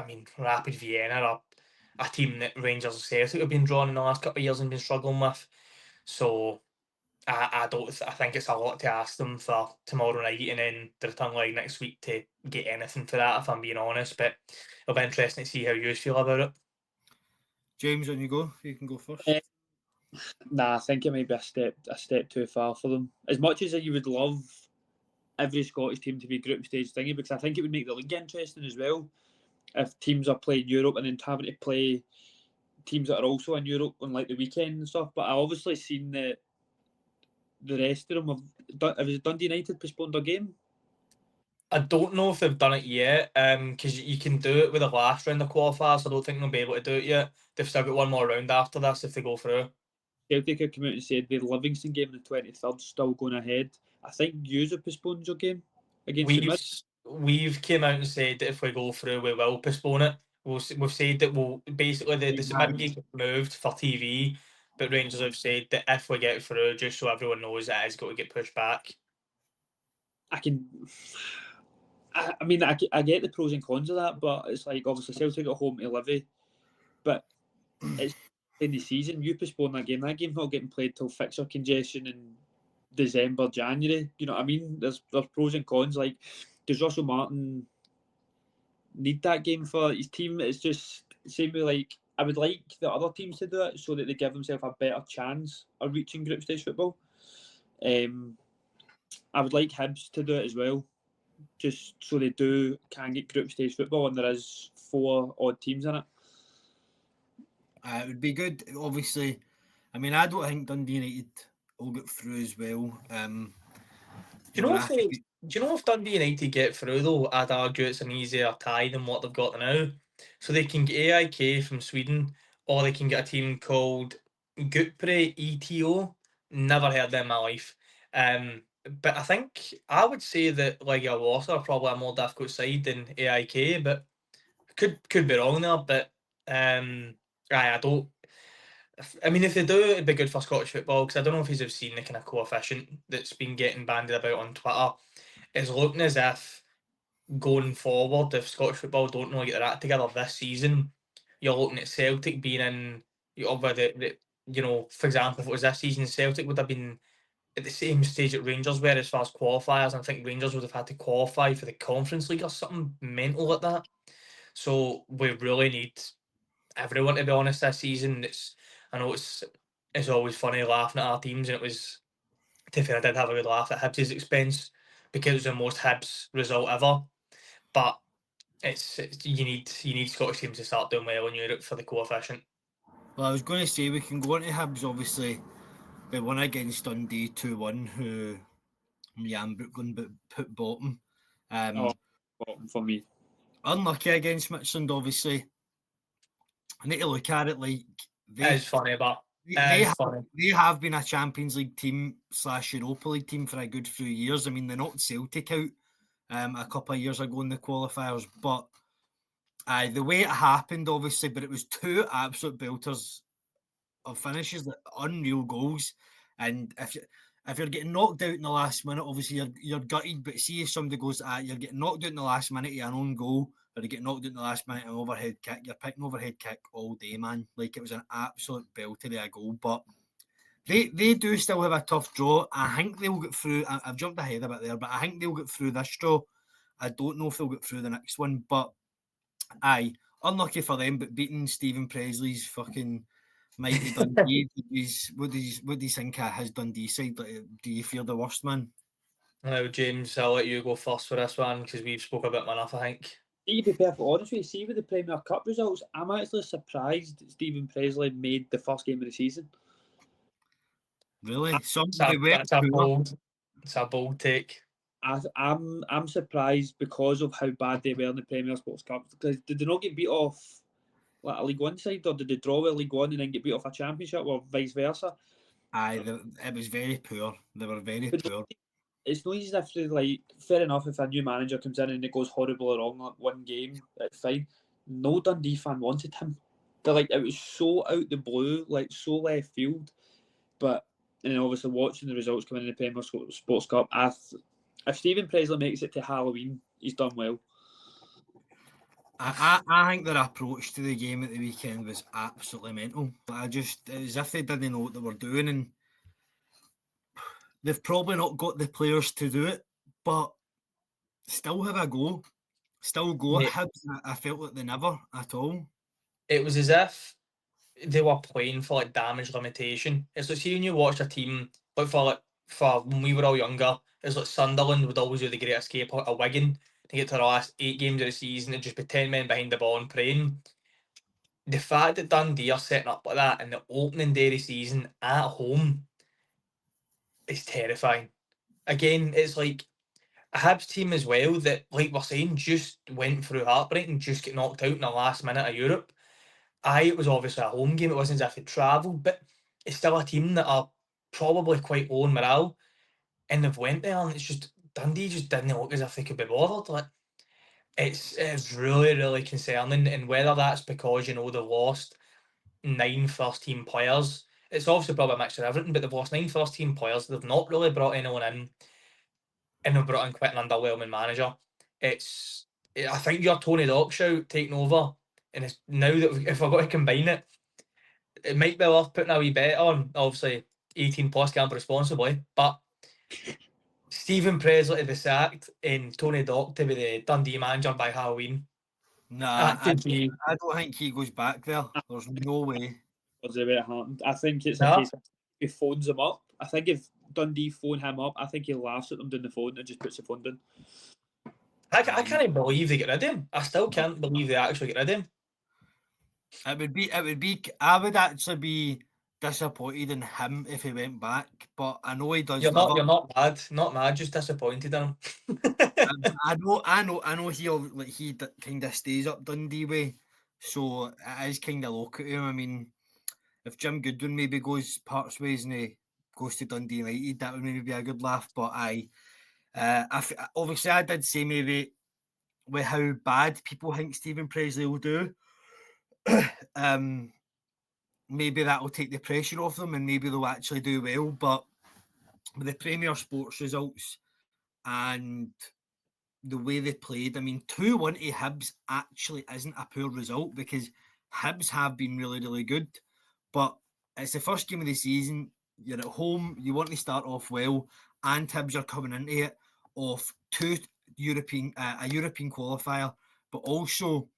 mean, Rapid Vienna are a team that Rangers and Celtic have been drawn in the last couple of years and been struggling with. So I think it's a lot to ask them for tomorrow night and then the return leg next week to get anything for that, if I'm being honest. But it'll be interesting to see how you feel about it. James, on you go. You can go first. Nah, I think it might be a step too far for them. As much as you would love every Scottish team to be group stage thingy, because I think it would make the league interesting as well. If teams are playing Europe and then having to play teams that are also in Europe on like the weekend and stuff. But I obviously seen that the rest of them have Dundee United postponed their game. I don't know if they've done it yet, because you can do it with the last round of qualifiers. So I don't think they'll be able to do it yet. They've still got one more round after this if they go through. Celtic have come out and said the Livingston game on the 23rd still going ahead. I think yous have postponed your game against We've came out and said that if we go through, we will postpone it. We've said that we'll basically the St game moved for TV, but Rangers have said that if we get through, just so everyone knows, it is going to get pushed back. I get the pros and cons of that, but it's like obviously Celtic at home to Livy, but it's in the season. You postpone that game's not getting played till fixture congestion in December, January. You know what I mean? There's pros and cons. Like, does Russell Martin need that game for his team? It's just same way. Like, I would like the other teams to do it so that they give themselves a better chance of reaching group stage football. I would like Hibs to do it as well, just so they can get group stage football, and there is 4 odd teams in it. It would be good. Obviously, I mean, I don't think Dundee United will get through as well. Do you know if Dundee United get through though? I'd argue it's an easier tie than what they've got now. So they can get AIK from Sweden, or they can get a team called Gutpre ETO. Never heard them in my life. But I think I would say that Legia Warsaw are probably a more difficult side than AIK, but could be wrong there. But I don't. I mean, if they do, it'd be good for Scottish football, because I don't know if you've seen the kind of coefficient that's been getting bandied about on Twitter. It's looking as if going forward, if Scottish football don't really get their act together this season, you're looking at Celtic being in, for example, if it was this season, Celtic would have been at the same stage that Rangers were as far as qualifiers. And I think Rangers would have had to qualify for the Conference League or something mental like that. So we really need everyone, to be honest, this season. I know it's always funny laughing at our teams, and it was, to be fair, I did have a good laugh at Hibs' expense because it was the most Hibs result ever. But you need Scottish teams to start doing well in Europe for the coefficient. Well, I was going to say we can go on to Hibs, obviously. They won against Dundee 2-1, who Shay and Brooklyn but put bottom. Bottom for me. Unlucky against Midtjylland, obviously. I need to look at it like It's funny, but they have been a Champions League team / Europa League team for a good few years. I mean, they knocked Celtic out a couple of years ago in the qualifiers, but the way it happened, obviously, but it was 2 absolute belters of finishes, unreal goals. And if you're getting knocked out in the last minute, obviously you're gutted. But see if somebody goes, you're getting knocked out in the last minute of an own goal, or you get knocked out in the last minute of an overhead kick, you're picking overhead kick all day, man. Like, it was an absolute belter of a goal. But they do still have a tough draw. I think they'll get through. I've jumped ahead a bit there, but I think they'll get through this draw. I don't know if they'll get through the next one, but Aye, unlucky for them, but beating Stephen Presley's fucking mighty Dundee. What do you think of his Dundee side? Like, do you fear the worst, man? Now, James, I'll let you go first for this one because we've spoke a bit enough, I think. To be perfectly honest with you, see with the Premier Cup results, I'm actually surprised that Stephen Presley made the first game of the season. Really? That's a bold take. I'm surprised because of how bad they were in the Premier Sports Cup. Because did they not get beat off like a League One side, or did they draw with League One and then get beat off a Championship, or vice versa? Aye, it was very poor. They were very poor. It's not easy if they, like, fair enough if a new manager comes in and it goes horribly wrong like one game, it's fine. No Dundee fan wanted him. They're like, it was so out the blue, like so left field. But and obviously watching the results coming in the Premier Sports Cup, if Stephen Presley makes it to Halloween, he's done well. I think their approach to the game at the weekend was absolutely mental. It was as if they didn't know what they were doing, and they've probably not got the players to do it, but still have a go. Still go at Hibs. I felt like they never at all. It was as if they were playing for like damage limitation. It's like, see when you watch a team like for when we were all younger, it's like Sunderland would always do the great escape out of Wigan to get to the last 8 games of the season and just be 10 men behind the ball and praying. The fact that Dundee are setting up like that in the opening day of the season at home is terrifying. Again, it's like a Hibs team as well that, like we're saying, just went through heartbreak and just get knocked out in the last minute of Europe. It was obviously a home game. It wasn't as if they travelled, but it's still a team that are probably quite low in morale, and they've went there, and it's just Dundee just didn't look as if they could be bothered. Like it's really, really concerning, and whether that's because they've lost 9 first-team players. It's obviously probably a mixture of everything, but they've lost 9 first-team players. They've not really brought anyone in, and they've brought in quite an underwhelming manager. I think your Tony Dock shout taking over, and it's now that if we're going to combine it, it might be worth putting a wee bet on. Obviously, 18 plus gamble responsibly, but Stephen Presley to be sacked and Tony Dock to be the Dundee manager by Halloween. Nah, I don't think he goes back there. There's no way. That's the way it happened. I think it's a case of he phones him up. I think if Dundee phone him up, I think he laughs at them down the phone and just puts the phone down. I can't believe they get rid of him. I still can't believe they actually get rid of him. I would actually be disappointed in him if he went back, but I know he does. You're not mad, just disappointed in him. I know he kind of stays up Dundee way, so it is kind of low at him. I mean, if Jim Goodwin maybe parts ways and he goes to Dundee United, that would maybe be a good laugh. But obviously I did say maybe with how bad people think Stephen Presley will do. Maybe that will take the pressure off them and maybe they'll actually do well. But with the Premier Sports results and the way they played, I mean, 2-1 to Hibs actually isn't a poor result because Hibs have been really, really good. But it's the first game of the season. You're at home. You want to start off well, and Hibs are coming into it off a European qualifier, but also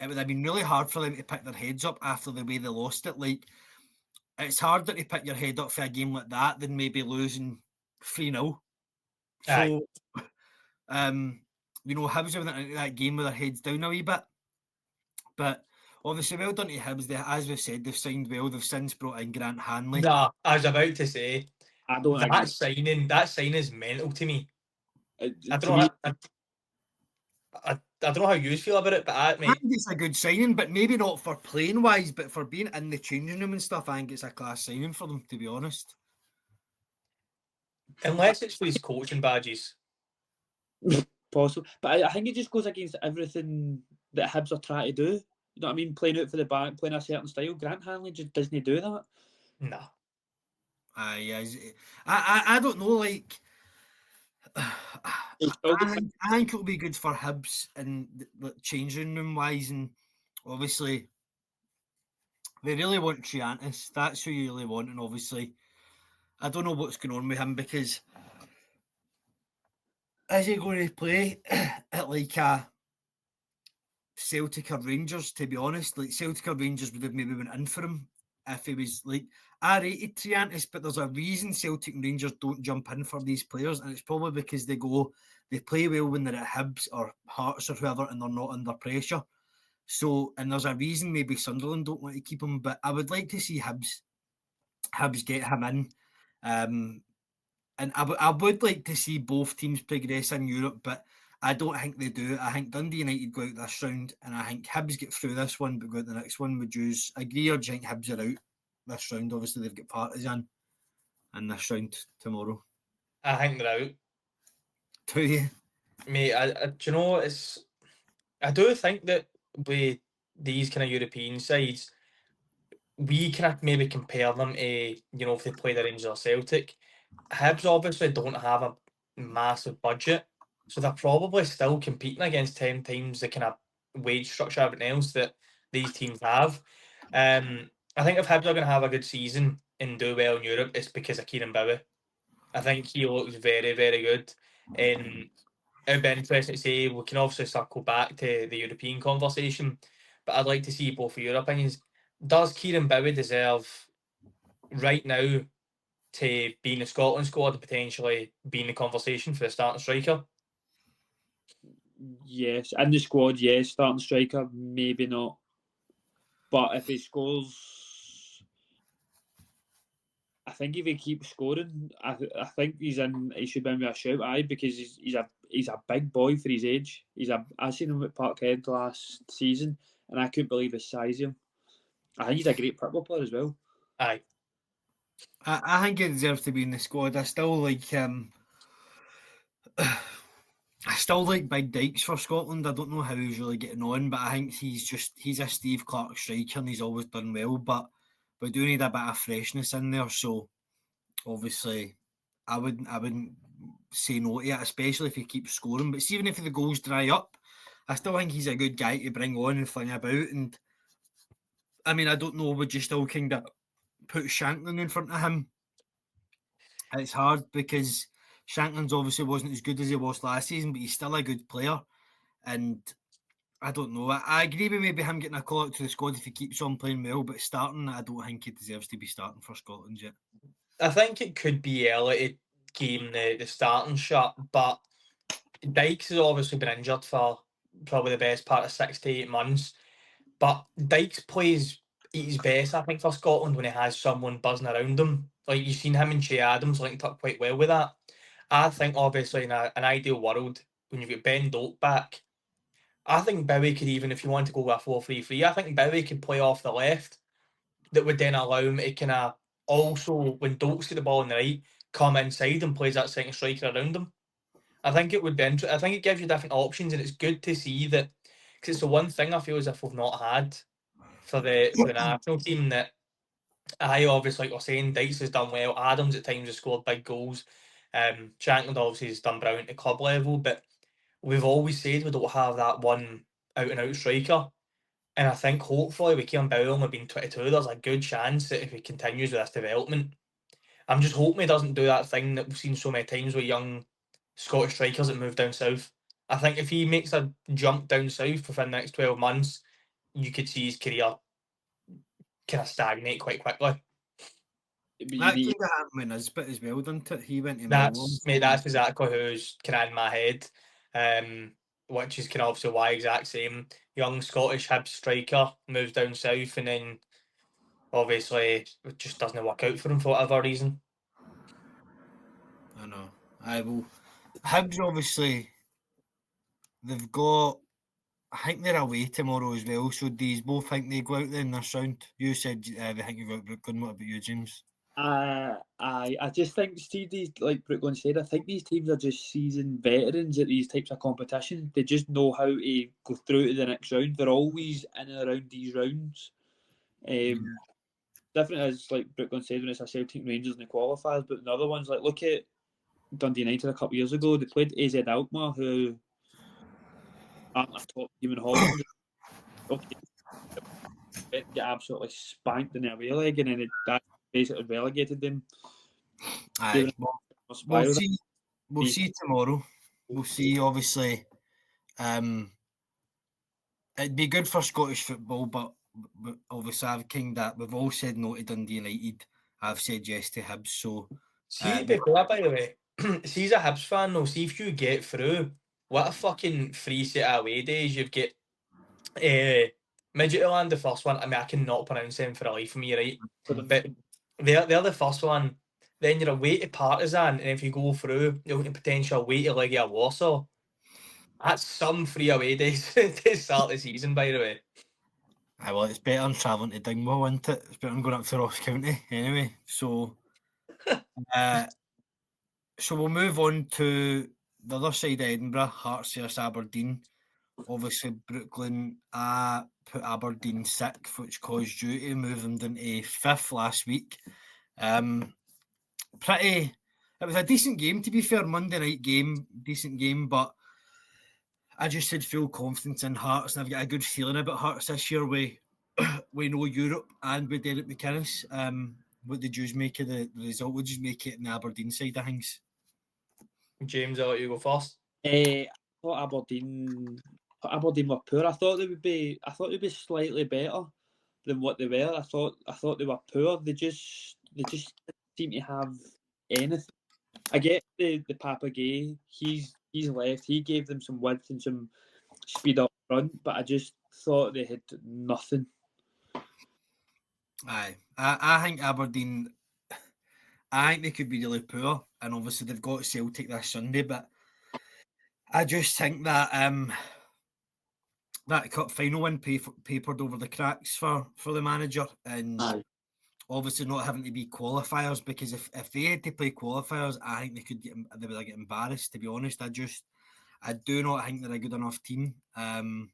it would have been really hard for them to pick their heads up after the way they lost it. Like, it's harder to pick your head up for a game like that than maybe losing 3-0. So, Hibs went into that game with their heads down a wee bit. But obviously, well done to Hibs. As we've said, they've signed well. They've since brought in Grant Hanley. Nah, I was about to say, I don't that signing is mental to me. I don't know how you feel about it, but I think it's a good signing, but maybe not for playing wise, but for being in the changing room and stuff. I think it's a class signing for them, to be honest. Unless it's for his coaching badges. Possible. But I think it just goes against everything that Hibs are trying to do. You know what I mean? Playing out for the back, playing a certain style. Grant Hanley just doesn't do that. No. I don't know, like... I think it'll be good for Hibs and the changing room wise, and obviously they really want Triantis. That's who you really want, and obviously I don't know what's going on with him because is he going to play at like a Celtic or Rangers, to be honest. Like, Celtic or Rangers would have maybe went in for him if he was like, I rated Triantis, but there's a reason Celtic and Rangers don't jump in for these players, and it's probably because they play well when they're at Hibs or Hearts or whoever, and they're not under pressure. So, and there's a reason maybe Sunderland don't want to keep him, but I would like to see Hibs get him in. And I would like to see both teams progress in Europe, but I don't think they do. I think Dundee United go out this round, and I think Hibs get through this one, but go out the next one. Would you agree, or do you think Hibs are out this round? Obviously, they've got Partizan in this round tomorrow. I think they're out. Do you? Mate, do you know, I do think that with these kind of European sides, we can maybe compare them to, if they play the Rangers or Celtic. Hibs obviously don't have a massive budget, so they're probably still competing against 10 times the kind of wage structure, everything else that these teams have. I think if Hibs are going to have a good season and do well in Europe, it's because of Kieran Bowie. I think he looks very, very good. And it'd be interesting to see. We can obviously circle back to the European conversation, but I'd like to see both of your opinions. Does Kieran Bowie deserve right now to be in the Scotland squad and potentially be in the conversation for the starting striker? Yes, in the squad, yes. Starting striker, maybe not. But if he scores, I think if he keeps scoring, I think he should be in with a shout. Because he's a big boy for his age. I seen him at Parkhead last season, and I couldn't believe his size of him. I think he's a great football player as well. Aye. I think he deserves to be in the squad. I still like Big Dykes for Scotland. I don't know how he's really getting on, but I think he's a Steve Clark striker and he's always done well. But we do need a bit of freshness in there. So obviously, I wouldn't say no to it, especially if he keeps scoring. But see, even if the goals dry up, I still think he's a good guy to bring on and fling about. And I mean, I don't know, would you still kind of put Shanklin in front of him? It's hard because Shanklin's obviously wasn't as good as he was last season, but he's still a good player. And I don't know. I agree with maybe him getting a call out to the squad if he keeps on playing well, but starting, I don't think he deserves to be starting for Scotland yet. I think it could be early to give him the starting shot, but Dykes has obviously been injured for probably the best part of 6 to 8 months. But Dykes plays at his best, I think, for Scotland when he has someone buzzing around him. Like, you've seen him and Che Adams linked up quite well with that. I think, obviously, in an ideal world, when you've got Ben Doak back, I think Bowie could, even if you want to go with a 4-3-3, I think Bowie could play off the left. That would then allow him to kind of also, when Doak's got the ball on the right, come inside and plays that second striker around him. I think it would be interesting. I think it gives you different options, and it's good to see that, because it's the one thing I feel as if we've not had for the national team. That I obviously, like we're saying, Dykes has done well. Adams at times has scored big goals. Shankland obviously has done brilliant at club level, but we've always said we don't have that one out and out striker. And I think hopefully with Kieran Bowie only being 22, there's a good chance that if he continues with this development, I'm just hoping he doesn't do that thing that we've seen so many times with young Scottish strikers that move down south. I think if he makes a jump down south within the next 12 months, you could see his career kind of stagnate quite quickly. That kind of happened with Nisbet as well, didn't it? He went to That's exactly who's kind of in my head, which is kind of obviously why exact same young Scottish Hibs striker moves down south, and then obviously it just doesn't work out for him for whatever reason. I know. I will. Hibs obviously, they've got. I think they're away tomorrow as well. So do you both think they go out there in this round? You said they think you go out Brooklyn. What about you, James? I just think, Steve, these, like Brooklyn said, I think these teams are just seasoned veterans at these types of competition. They just know how to go through to the next round. They're always in and around these rounds. Different as, like Brooklyn said, when it's a Celtic Rangers in the qualifiers, but the other ones, like look at Dundee United a couple of years ago. They played AZ Alkmaar, who aren't a top team in Holland. Get absolutely spanked in their away leg, and then that basically relegated them. Aye. We'll see tomorrow. We'll see, obviously. it'd be good for Scottish football, but obviously we've all said no to Dundee United. I've said yes to Hibs, so... See, before, by the way, see, as a Hibs fan, though, see if you get through, what a fucking free set of away days you've got. Midgetland, the first one, I mean, I cannot pronounce them for the life of me, right? But they're the first one. Then you're away to Partizan, and if you go through, you're looking potential away to Legia Warsaw. That's some free away days to start the season, by the way. Aye, well, it's better than travelling to Dingwall, isn't it? It's better than going up to Ross County, anyway. So, so we'll move on to the other side of Edinburgh, Hearts vs Aberdeen. Obviously, Brooklyn put Aberdeen 6th, which caused you to move them down to 5th last week. It was a decent game, to be fair, Monday night game, decent game, but I just had full confidence in Hearts, and I've got a good feeling about Hearts this year. We know Europe and with Derek McInnes. What did you make of the result? What did you make it in the Aberdeen side of things? James, I'll let you go first. I thought Aberdeen were poor. I thought they would be slightly better than what they were. I thought they were poor. They just seem to have anything. I get the Papa Gay. He's left. He gave them some width and some speed up front, but I just thought they had nothing. Aye, I think Aberdeen. I think they could be really poor, and obviously they've got Celtic this Sunday. But I just think that that cup final win papered over the cracks for the manager, and obviously not having to be qualifiers, because if they had to play qualifiers, I think they would get embarrassed. To be honest, I do not think they're a good enough team to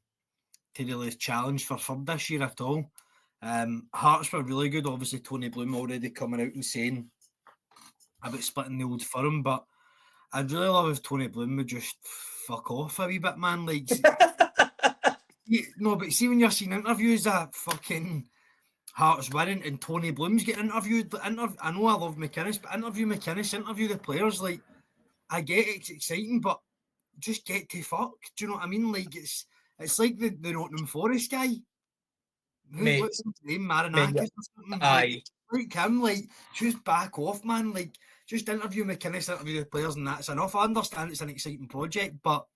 really challenge for third this year at all. Hearts were really good. Obviously, Tony Bloom already coming out and saying about splitting the Old Firm, but I'd really love if Tony Bloom would just fuck off a wee bit, man. Like, no, but see when you're seeing interviews that fucking Hearts winning and Tony Bloom's getting interviewed. I know I love McInnes, but interview the players. Like, I get it's exciting, but just get to fuck. Do you know what I mean? Like, it's like the Nottingham Forest guy. What's his name? Marinakis or something? Aye. Like him, like, just back off, man. Like, just interview McInnes, interview the players, and that's enough. I understand it's an exciting project, but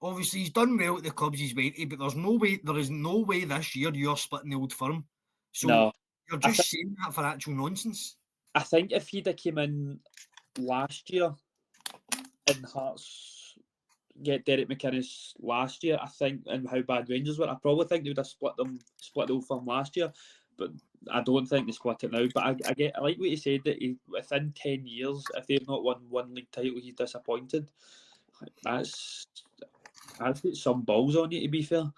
obviously he's done well at the clubs he's went to, but there is no way this year you're splitting the Old Firm. So no, you're just saying that for actual nonsense. I think if he'd have came in last year and Hearts get Derek McInnes last year, I think, and how bad Rangers were, I probably think they would have split the Old Firm last year, but I don't think they split it now. But I like what you said, that within 10 years, if they've not won one league title, he's disappointed. That's got some balls on you, to be fair.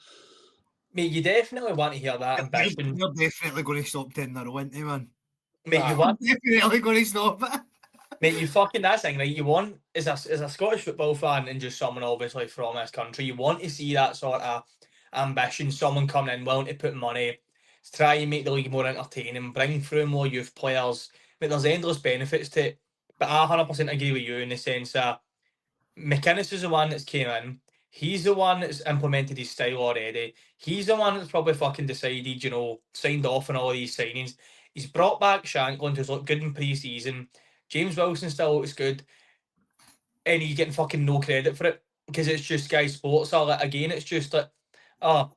Mate, you definitely want to hear that ambition. You're definitely going to stop 10 in a row, aren't you, man? Mate, you're definitely going to stop it. Mate, you fucking, that's the thing, right? You want, as a Scottish football fan and just someone obviously from this country, you want to see that sort of ambition, someone coming in willing to put money, to try and make the league more entertaining, bring through more youth players. Mate, there's endless benefits to it. But I 100% agree with you in the sense that McInnes is the one that's came in. He's the one that's implemented his style already. He's the one that's probably fucking decided, signed off on all these signings. He's brought back Shankland, who's looked good in pre-season. James Wilson still looks good. And he's getting fucking no credit for it, because it's just Sky Sports. Again, it's just like,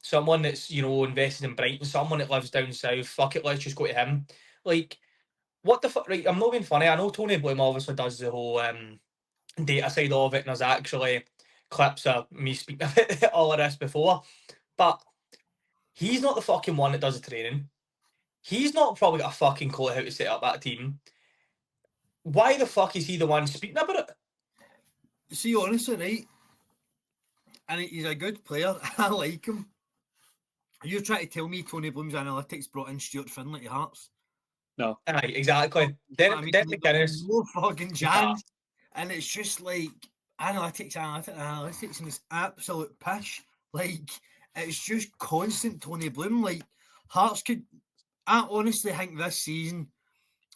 someone that's, invested in Brighton, someone that lives down south, fuck it, let's just go to him. Like, what the fuck? Right, I'm not being funny. I know Tony Bloom obviously does the whole data side of it, and there's actually clips of me speaking about all of this before, but he's not the fucking one that does the training. He's not probably got a fucking clue how to set up that team. Why the fuck is he the one speaking about it? See, honestly, right, and he's a good player. I like him. You're trying to tell me Tony Bloom's analytics brought in Stuart Finlay to Hearts? No. Aye, exactly. Then McInnes. No fucking chance. And it's just like analytics, and it's absolute pish. Like, it's just constant Tony Bloom. Like, Hearts could... I honestly think this season,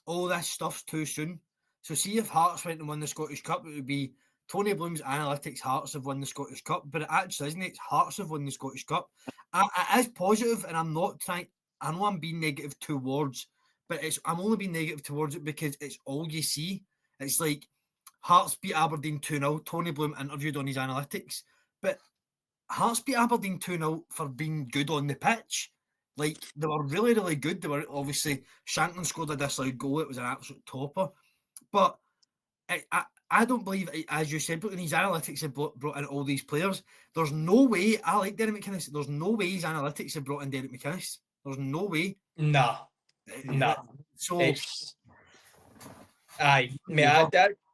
all this stuff's too soon. So see if Hearts went and won the Scottish Cup, it would be Tony Bloom's analytics Hearts have won the Scottish Cup, but it actually isn't. It's Hearts have won the Scottish Cup. It is positive, and I'm not trying. I know I'm being negative towards, but I'm only being negative towards it because it's all you see. It's like Hearts beat Aberdeen 2-0. Tony Bloom interviewed on his analytics, but Hearts beat Aberdeen 2-0 for being good on the pitch. Like, they were really, really good. They were obviously, Shanklin scored a disallowed goal. It was an absolute topper. But I don't believe, as you said, but his analytics have brought in all these players. There's no way, I like Derek McInnes, there's no way his analytics have brought in Derek McInnes. There's no way. Nah. So, aye, mate,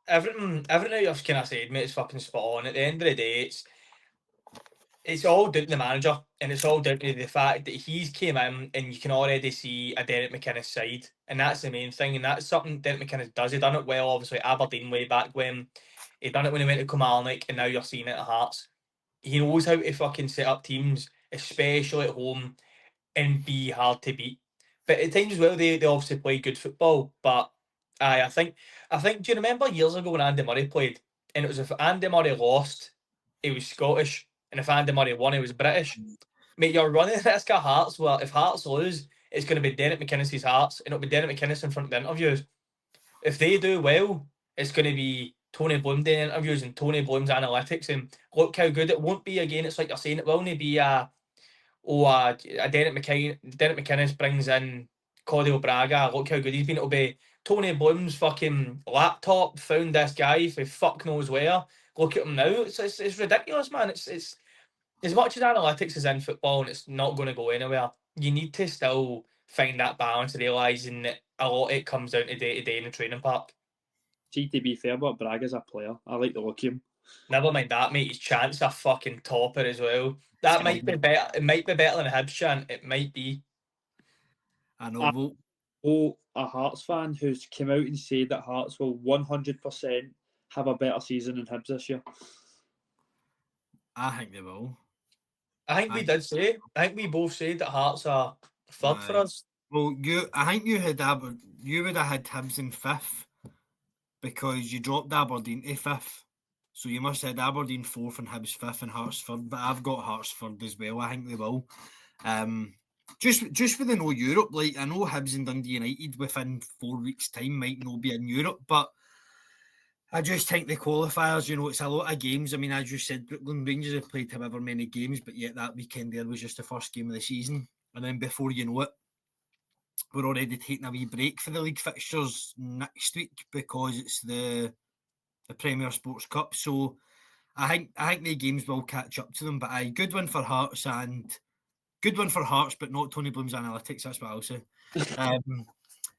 everything you've kind of said, mate, is fucking spot on. At the end of the day, it's all down to the manager, and it's all down to the fact that he's came in and you can already see a Derek McInnes side, and that's the main thing, and that's something Derek McInnes does. He done it well, obviously, at Aberdeen way back when. He done it when he went to Kilmarnock, and now you're seeing it at Hearts. He knows how to fucking set up teams, especially at home, and be hard to beat. But at times as well, they obviously play good football. But I think, do you remember years ago when Andy Murray played? And it was if Andy Murray lost, he was Scottish. And if Andy Murray won, he was British. Mate, you're running the risk of Hearts. Well, if Hearts lose, it's going to be Derek McInnes' Hearts, and it'll be Derek McInnes in front of the interviews. If they do well, it's going to be Tony Bloom doing interviews and Tony Bloom's analytics. And look how good it won't be again. It's like you're saying, it will only be a Derek McInnes brings in Claudio Braga. Look how good he's been. It'll be Tony Bloom's fucking laptop found this guy for fuck knows where. Look at him now. It's ridiculous, man. It's as much as analytics is in football and it's not going to go anywhere. You need to still find that balance, realising that a lot of it comes down to day in the training park. See, to be fair, but Braga's a player. I like the look of him. Never mind that, mate. His chant's a fucking topper as well. That might be better. It might be better than a Hibs chant. It might be. I know. A Hearts fan who's come out and said that Hearts will 100% have a better season than Hibs this year. I think they will. I think we did say. I think we both said that Hearts are third for us. Well, I think you would have had Hibs in fifth because you dropped Aberdeen to fifth. So you must have had Aberdeen fourth and Hibs fifth and Hearts third. But I've got Hearts third as well. I think they will. Just for the no Europe, like I know Hibs and Dundee United within 4 weeks' time might not be in Europe, but I just think the qualifiers, it's a lot of games. I mean, as you said, Brooklyn Rangers have played however many games, but yet that weekend there was just the first game of the season. And then before you know it, we're already taking a wee break for the league fixtures next week because it's the Premier Sports Cup. So I think the games will catch up to them. But a good one for Hearts but not Tony Bloom's analytics. That's what I'll say.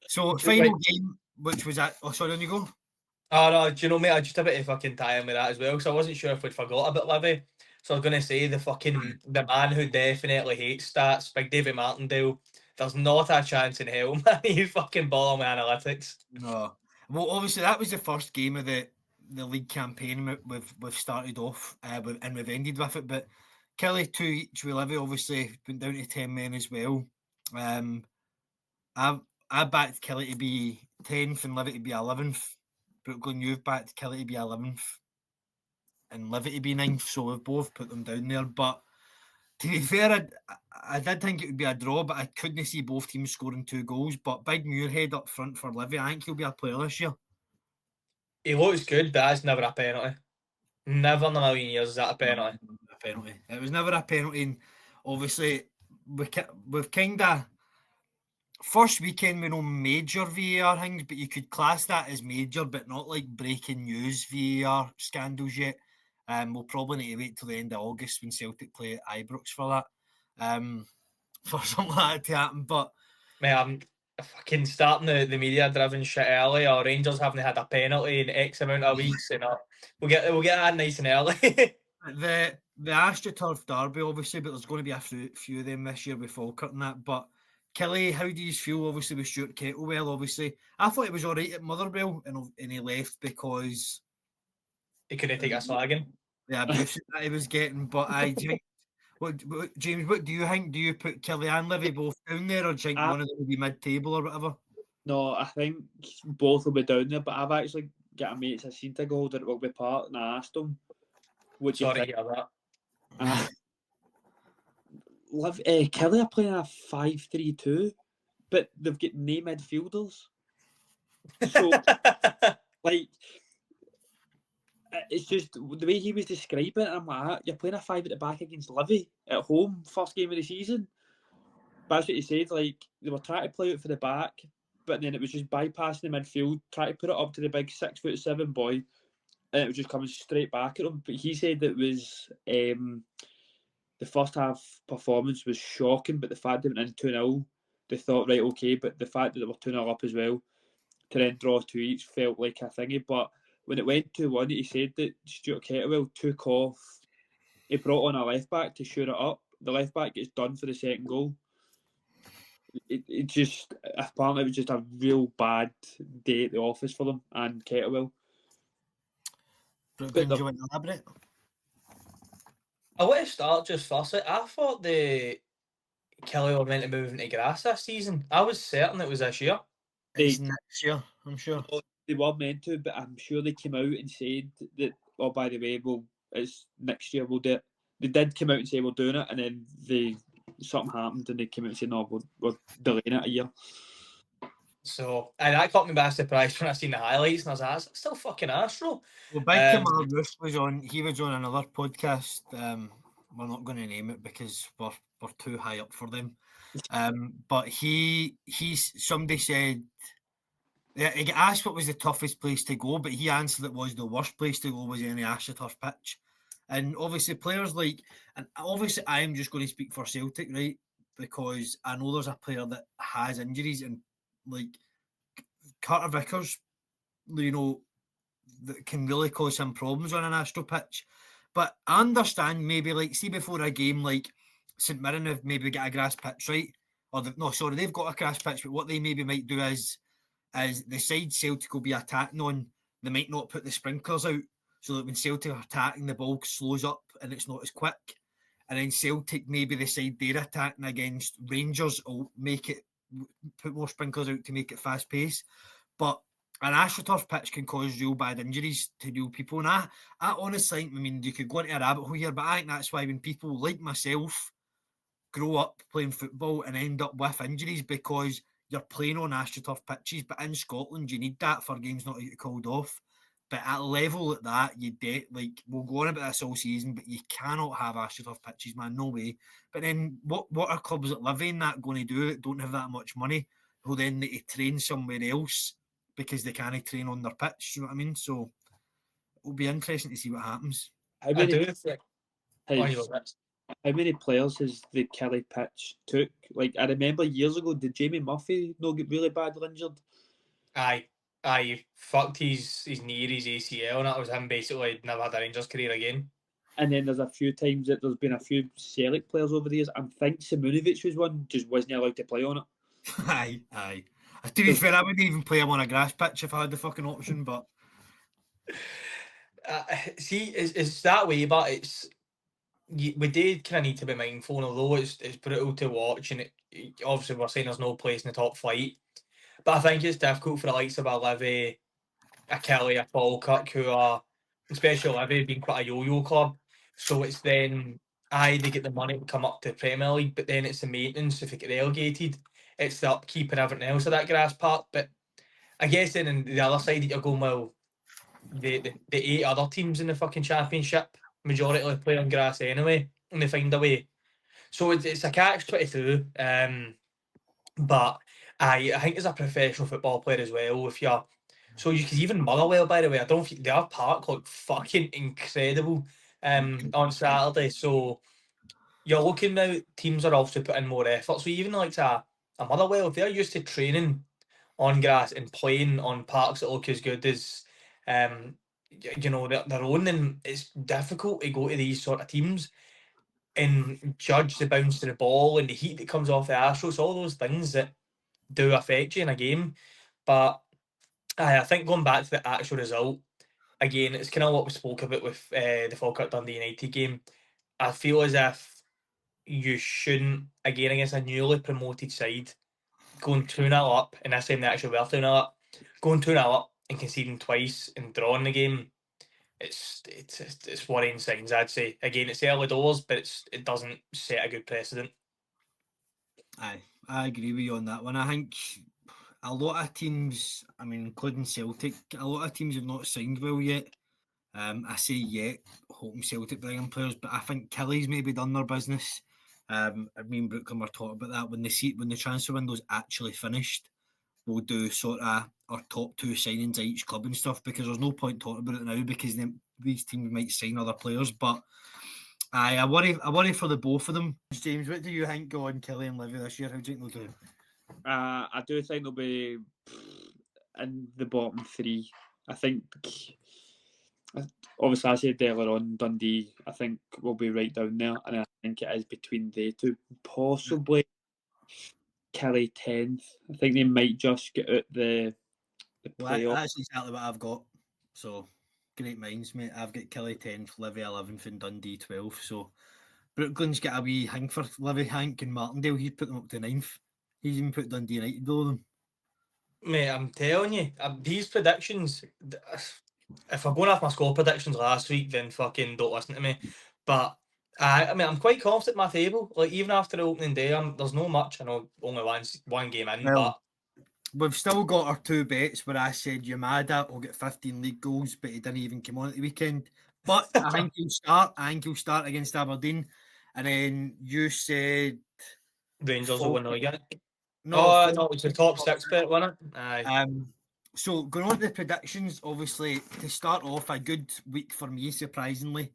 So final game, which was at. Oh, sorry, on you go. Oh no, do you know, mate? I just a bit of fucking tie in with that as well, because I wasn't sure if we'd forgot about Livy. So I was going to say the man who definitely hates stats, Big David Martindale. There's not a chance in hell, man. He's fucking balling with analytics. No. Well, obviously that was the first game of the league campaign we've started off and we've ended with it. But Kelly 2 each with Livy obviously went down to 10 men as well. I backed Kelly to be 10th and Livy to be 11th. Brooklyn, you've backed Kelly to be 11th and Livy to be 9th, so we've both put them down there. But to be fair, I did think it would be a draw, but I couldn't see both teams scoring 2 goals. But Big Muirhead up front for Livy, I think he'll be a player this year. He looks good, but that's never a penalty. Never in a million years is that a penalty. It was never a penalty. And obviously, we've kind of... First weekend, we know major VAR things, but you could class that as major, but not like breaking news VAR scandals yet. We'll probably need to wait till the end of August when Celtic play at Ibrox for that, for something like that to happen. But mate, I'm fucking starting the media-driven shit early. Or Rangers haven't had a penalty in X amount of weeks, we'll get that nice and early. the AstroTurf derby, obviously, but there's going to be a few of them this year with Falkirk and that. But Kelly, how do you feel, obviously, with Stuart Kettlewell? Obviously, I thought it was all right at Motherwell, and he left because he couldn't take a slagging. The abuse that he was getting. But I think, James, what do you think? Do you put Kelly and Livy both down there, or do you think one of them will be mid-table or whatever? No, I think both will be down there, but I've actually get a mate's a season ticket holder at Rugby Park, and I asked him, "What do you Sorry think?" to hear that. Kelly are playing a 5-3-2, but they've got no midfielders. So, like, it's just the way he was describing it. I'm like, you're playing a 5 at the back against Livy at home, first game of the season. But that's what he said. Like, they were trying to play out for the back, but then it was just bypassing the midfield, trying to put it up to the big 6'7" boy, and it was just coming straight back at him. But he said it was the first half performance was shocking, but the fact they went in 2-0, they thought, right, okay, but the fact that they were 2-0 up as well, to then draw 2 each felt like a thingy. But when it went 2-1, he said that Stuart Kettlewell took off, he brought on a left back to shore it up. The left back gets done for the second goal. It just, apparently it was just a real bad day at the office for them and Kettlewell. Brooklyn, do you want to elaborate? I want to start just first. I thought the Kelly were meant to move into grass this season. I was certain it was this year. It's next year, I'm sure. They were meant to, but I'm sure they came out and said that, oh, by the way, it's next year we'll do it. They did come out and say we're doing it, and then something happened and they came out and said, no, we're delaying it a year. So, and that caught me by surprise when I seen the highlights, and I was like, that's still fucking Astro. Well, Big Kamal Roos was on. He was on another podcast. We're not going to name it because we're too high up for them. But somebody said, he got asked what was the toughest place to go, but he answered it was the worst place to go was any AstroTurf pitch. And obviously players and obviously I'm just going to speak for Celtic, right? Because I know there's a player that has injuries, and like Carter Vickers, that can really cause some problems on an Astro pitch. But I understand maybe, like, see before a game like St Mirren have maybe got a grass pitch, right? They've got a grass pitch, but what they maybe might do is the side Celtic will be attacking on, they might not put the sprinklers out, so that when Celtic are attacking, the ball slows up and it's not as quick. And then Celtic, maybe the side they're attacking against, Rangers, will put more sprinklers out to make it fast pace. But an AstroTurf pitch can cause real bad injuries to real people. And I honestly think, you could go into a rabbit hole here, but I think that's why when people like myself grow up playing football and end up with injuries, because you're playing on AstroTurf pitches. But in Scotland, you need that for games not to get called off. But at a level like that, we'll go on about this all season, but you cannot have AstroTurf pitches, man, no way. But then what are clubs that live in that going to do that don't have that much money, who then need to train somewhere else because they can't train on their pitch, you know what I mean? So it'll be interesting to see what happens. How many players has the Kelly pitch took? Like, I remember years ago, did Jamie Murphy not get really badly injured? Aye, fucked his knee or his ACL, and that was him basically never had a Rangers career again. And then there's a few times that there's been a few Celtic players over the years. I think Simunovic was one, just wasn't allowed to play on it. Aye. To be fair, I wouldn't even play him on a grass pitch if I had the fucking option, but... See, it's that way, but we did kind of need to be mindful, although it's brutal to watch, and obviously we're saying there's no place in the top flight, but I think it's difficult for the likes of a Livy, a Kelly, a Falkirk, who are, especially Livy, being quite a yo-yo club, so it's then, they get the money to come up to the Premier League, but then it's the maintenance if it get relegated, it's the upkeep and everything else of that grass park. But I guess then on the other side, you're going, well, the 8 other teams in the fucking Championship majority play on grass anyway, and they find a way. So it's a catch-22. But I think as a professional football player as well, you could even Motherwell, by the way, I don't think their park looked fucking incredible on Saturday. So you're looking now, teams are also putting more effort. So even like a Motherwell, if they're used to training on grass and playing on parks that look as good as their own, then it's difficult to go to these sort of teams and judge the bounce of the ball and the heat that comes off the Astros, all those things that do affect you in a game. But I think going back to the actual result, again, it's kind of what we spoke about with the Falkirk Dundee United game. I feel as if you shouldn't, again, against a newly promoted side, going 2-0 up, and this time they actually were 2-0 up, going 2-0 up and conceding twice and drawing the game, it's worrying signs, I'd say. Again, it's early doors, but it doesn't set a good precedent. Aye, I agree with you on that one. I think a lot of teams, I mean, including Celtic, a lot of teams have not signed well yet. I say yet, hoping Celtic bring in players, but I think Kelly's maybe done their business. Me and Brooklyn were talking about that when the transfer window's actually finished. We'll do sort of our top 2 signings at each club and stuff, because there's no point talking about it now because these teams might sign other players. But I worry for the both of them. James, what do you think go on Kelly and Livy this year? How do you think they'll do? I do think they'll be in the bottom 3. I think, obviously, I said earlier on, Dundee, I think will be right down there, and I think it is between they two. Possibly Kelly 10th. I think they might just get out the playoff. That's exactly what I've got. So, great minds, mate. I've got Kelly 10th, Livy 11th, and Dundee 12th. So, Brooklyn's got a wee hang for Livy, Hank, and Martindale. He's put them up to 9th. He's even put Dundee United below them. Mate, I'm telling you, these predictions, if I'm going off my score predictions last week, then fucking don't listen to me. But I mean, I'm quite confident in my table. Like, even after the opening day, there's no much. I know only one game in, Well, but we've still got our 2 bets where I said Yamada will get 15 league goals, but he didn't even come on at the weekend. But I think he'll start. I think he'll start against Aberdeen. And then you said Rangers will win the league. no, No, it's the top 6 bet, wasn't it? Aye. So going on to the predictions, obviously to start off, a good week for me, surprisingly.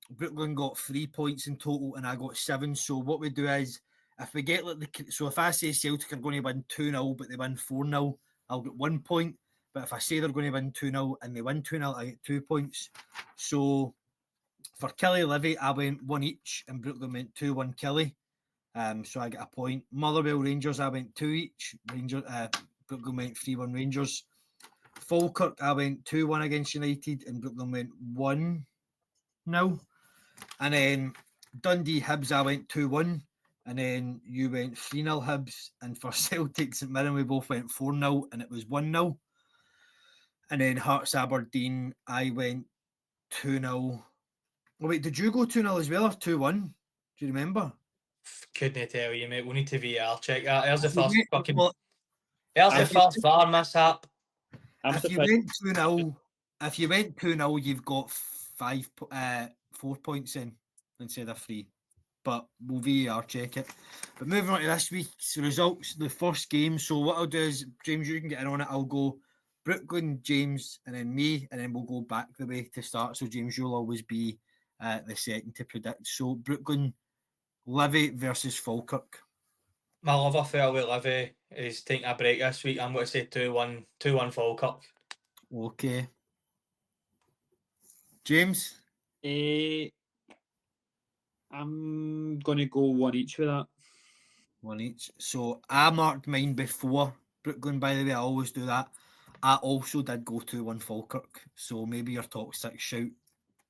Brooklyn got 3 points in total, and I got 7. So what we do is, if we get if I say Celtic are going to win 2-0, but they win 4-0, I'll get 1 point. But if I say they're going to win 2-0 and they win 2-0, I get 2 points. So for Kelly Livy, I went 1 each, and Brooklyn went 2-1 Kelly. So I get a point. Motherwell Rangers, I went 2 each. Brooklyn went 3-1 Rangers. Falkirk, I went 2-1 against United, and Brooklyn went 1-0. And then Dundee Hibs, I went 2-1, and then you went 3-0 Hibs. And for Celtic St Mirren, we both went 4-0, and it was 1-0. And then Hearts Aberdeen, I went 2-0. Oh, wait, did you go 2-0 as well, or 2-1? Do you remember? Couldn't tell you, mate. We need to VR check that. There's the If you first went- fucking. well, There's the if you- first VAR mishap. I'm If you surprised. went 2-0, you've got 4 points in instead of 3. But we'll VAR check it. But moving on to this week's results, the first game. So what I'll do is, James, you can get in on it. I'll go Brooklyn, James, and then me, and then we'll go back the way to start. So James, you'll always be the second to predict. So Brooklyn, Livy versus Falkirk. My love affair with Livy is taking a break this week. I'm going to say 2-1 Falkirk. Okay. James? I'm going to go 1 each with that. 1 each. So I marked mine before Brooklyn, by the way. I always do that. I also did go 2-1 Falkirk. So maybe your top 6 shout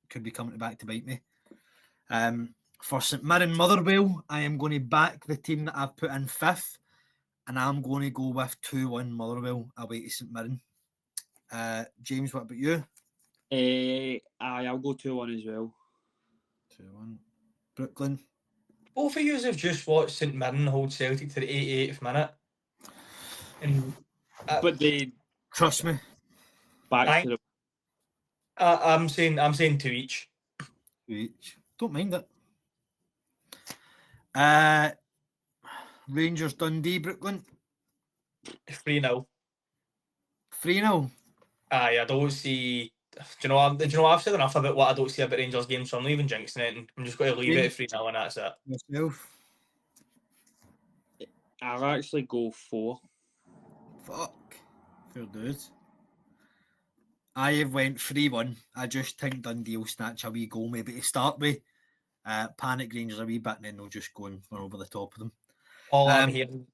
could be coming back to bite me. For St Mirren Motherwell, I am going to back the team that I've put in 5th, and I'm going to go with 2-1 Motherwell away to St Mirren. James, what about you? I'll go 2-1 as well. 2-1. Brooklyn. Both of you have just watched St Mirren hold Celtic to the 88th minute. And But they Trust me. back to the. I'm saying 2 each. 2 each. Don't mind it. Rangers Dundee, Brooklyn. 3-0. 3-0. Aye, I don't see. Do you know? I've said enough about what I don't see about Rangers games, so I'm not even jinxing it. And I'm just going to leave it at 3-0, and that's it. Yourself. I'll actually go 4. Fuck. Fair dues. I have went 3-1. I just think Dundee will snatch a wee goal maybe to start with. Panic Rangers a wee bit, and then they'll just go and run over the top of them. All I'm hearing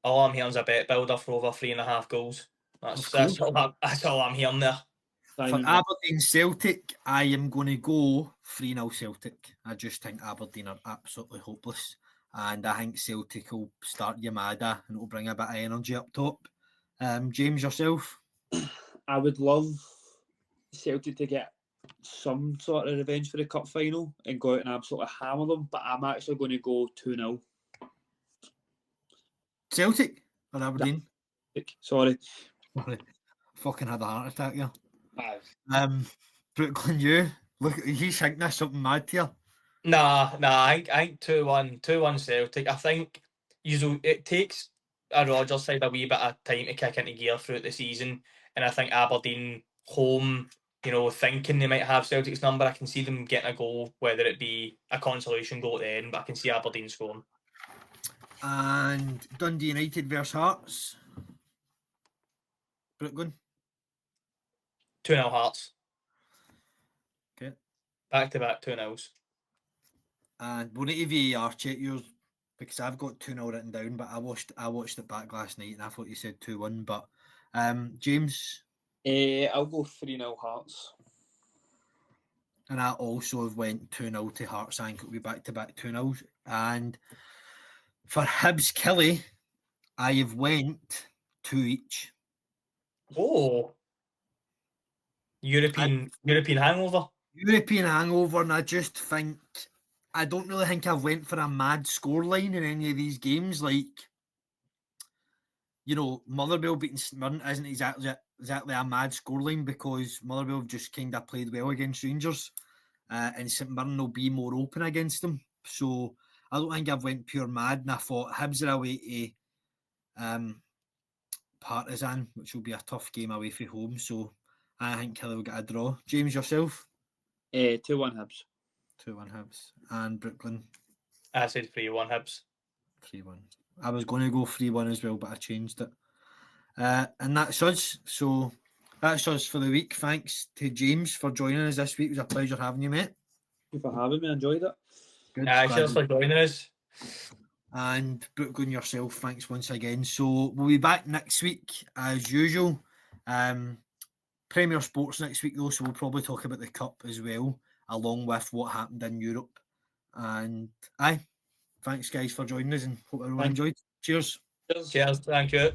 is a bet builder for over 3.5 goals. That's all I'm hearing there. For Aberdeen Celtic, I am going to go 3-0 Celtic. I just think Aberdeen are absolutely hopeless. And I think Celtic will start Yamada and it'll bring a bit of energy up top. James, yourself? I would love Celtic to get some sort of revenge for the cup final and go out and absolutely hammer them, but I'm actually going to go 2-0. Celtic or Aberdeen? Sorry. Fucking had a heart attack here. Aye. Brooklyn, you look, he's thinking there's something mad here. Nah, I think 2-1 Celtic. I think it takes a Rodgers side a wee bit of time to kick into gear throughout the season, and I think Aberdeen home, thinking they might have Celtic's number, I can see them getting a goal, whether it be a consolation goal at the end, but I can see Aberdeen scoring. And Dundee United versus Hearts. Brooklyn. 2-0 Hearts. Okay. Back-to-back 2-0s. And we'll need to VAR check yours because I've got 2-0 written down, but I watched it back last night and I thought you said 2-1. But James? I'll go 3-0 Hearts. And I also have went 2-0 to Hearts. I think it'll be back-to-back 2-0s. And for Hibs Killie, I have went 2 each. Oh. European hangover? European hangover, and I just think I don't really think I've went for a mad scoreline in any of these games. Like, Motherwell beating St Mirren isn't exactly a mad scoreline because Motherwell have just kind of played well against Rangers, and St Mirren will be more open against them. So I don't think I've went pure mad, and I thought Hibs are away to Partizan, which will be a tough game away from home. So I think Killie will get a draw. James, yourself? 2-1 Hibs. 2-1 Hibs. And Brooklyn? I said 3-1 Hibs. 3-1. I was going to go 3-1 as well, but I changed it. And that's us. So that's us for the week. Thanks to James for joining us this week. It was a pleasure having you, mate. Thank you for having me. I enjoyed it. Good. Cheers for joining us. And Brooklyn, yourself, thanks once again. So we'll be back next week as usual. Premier Sports next week though, so we'll probably talk about the Cup as well, along with what happened in Europe. And thanks guys for joining us and hope everyone enjoyed. Cheers. Cheers, thank you.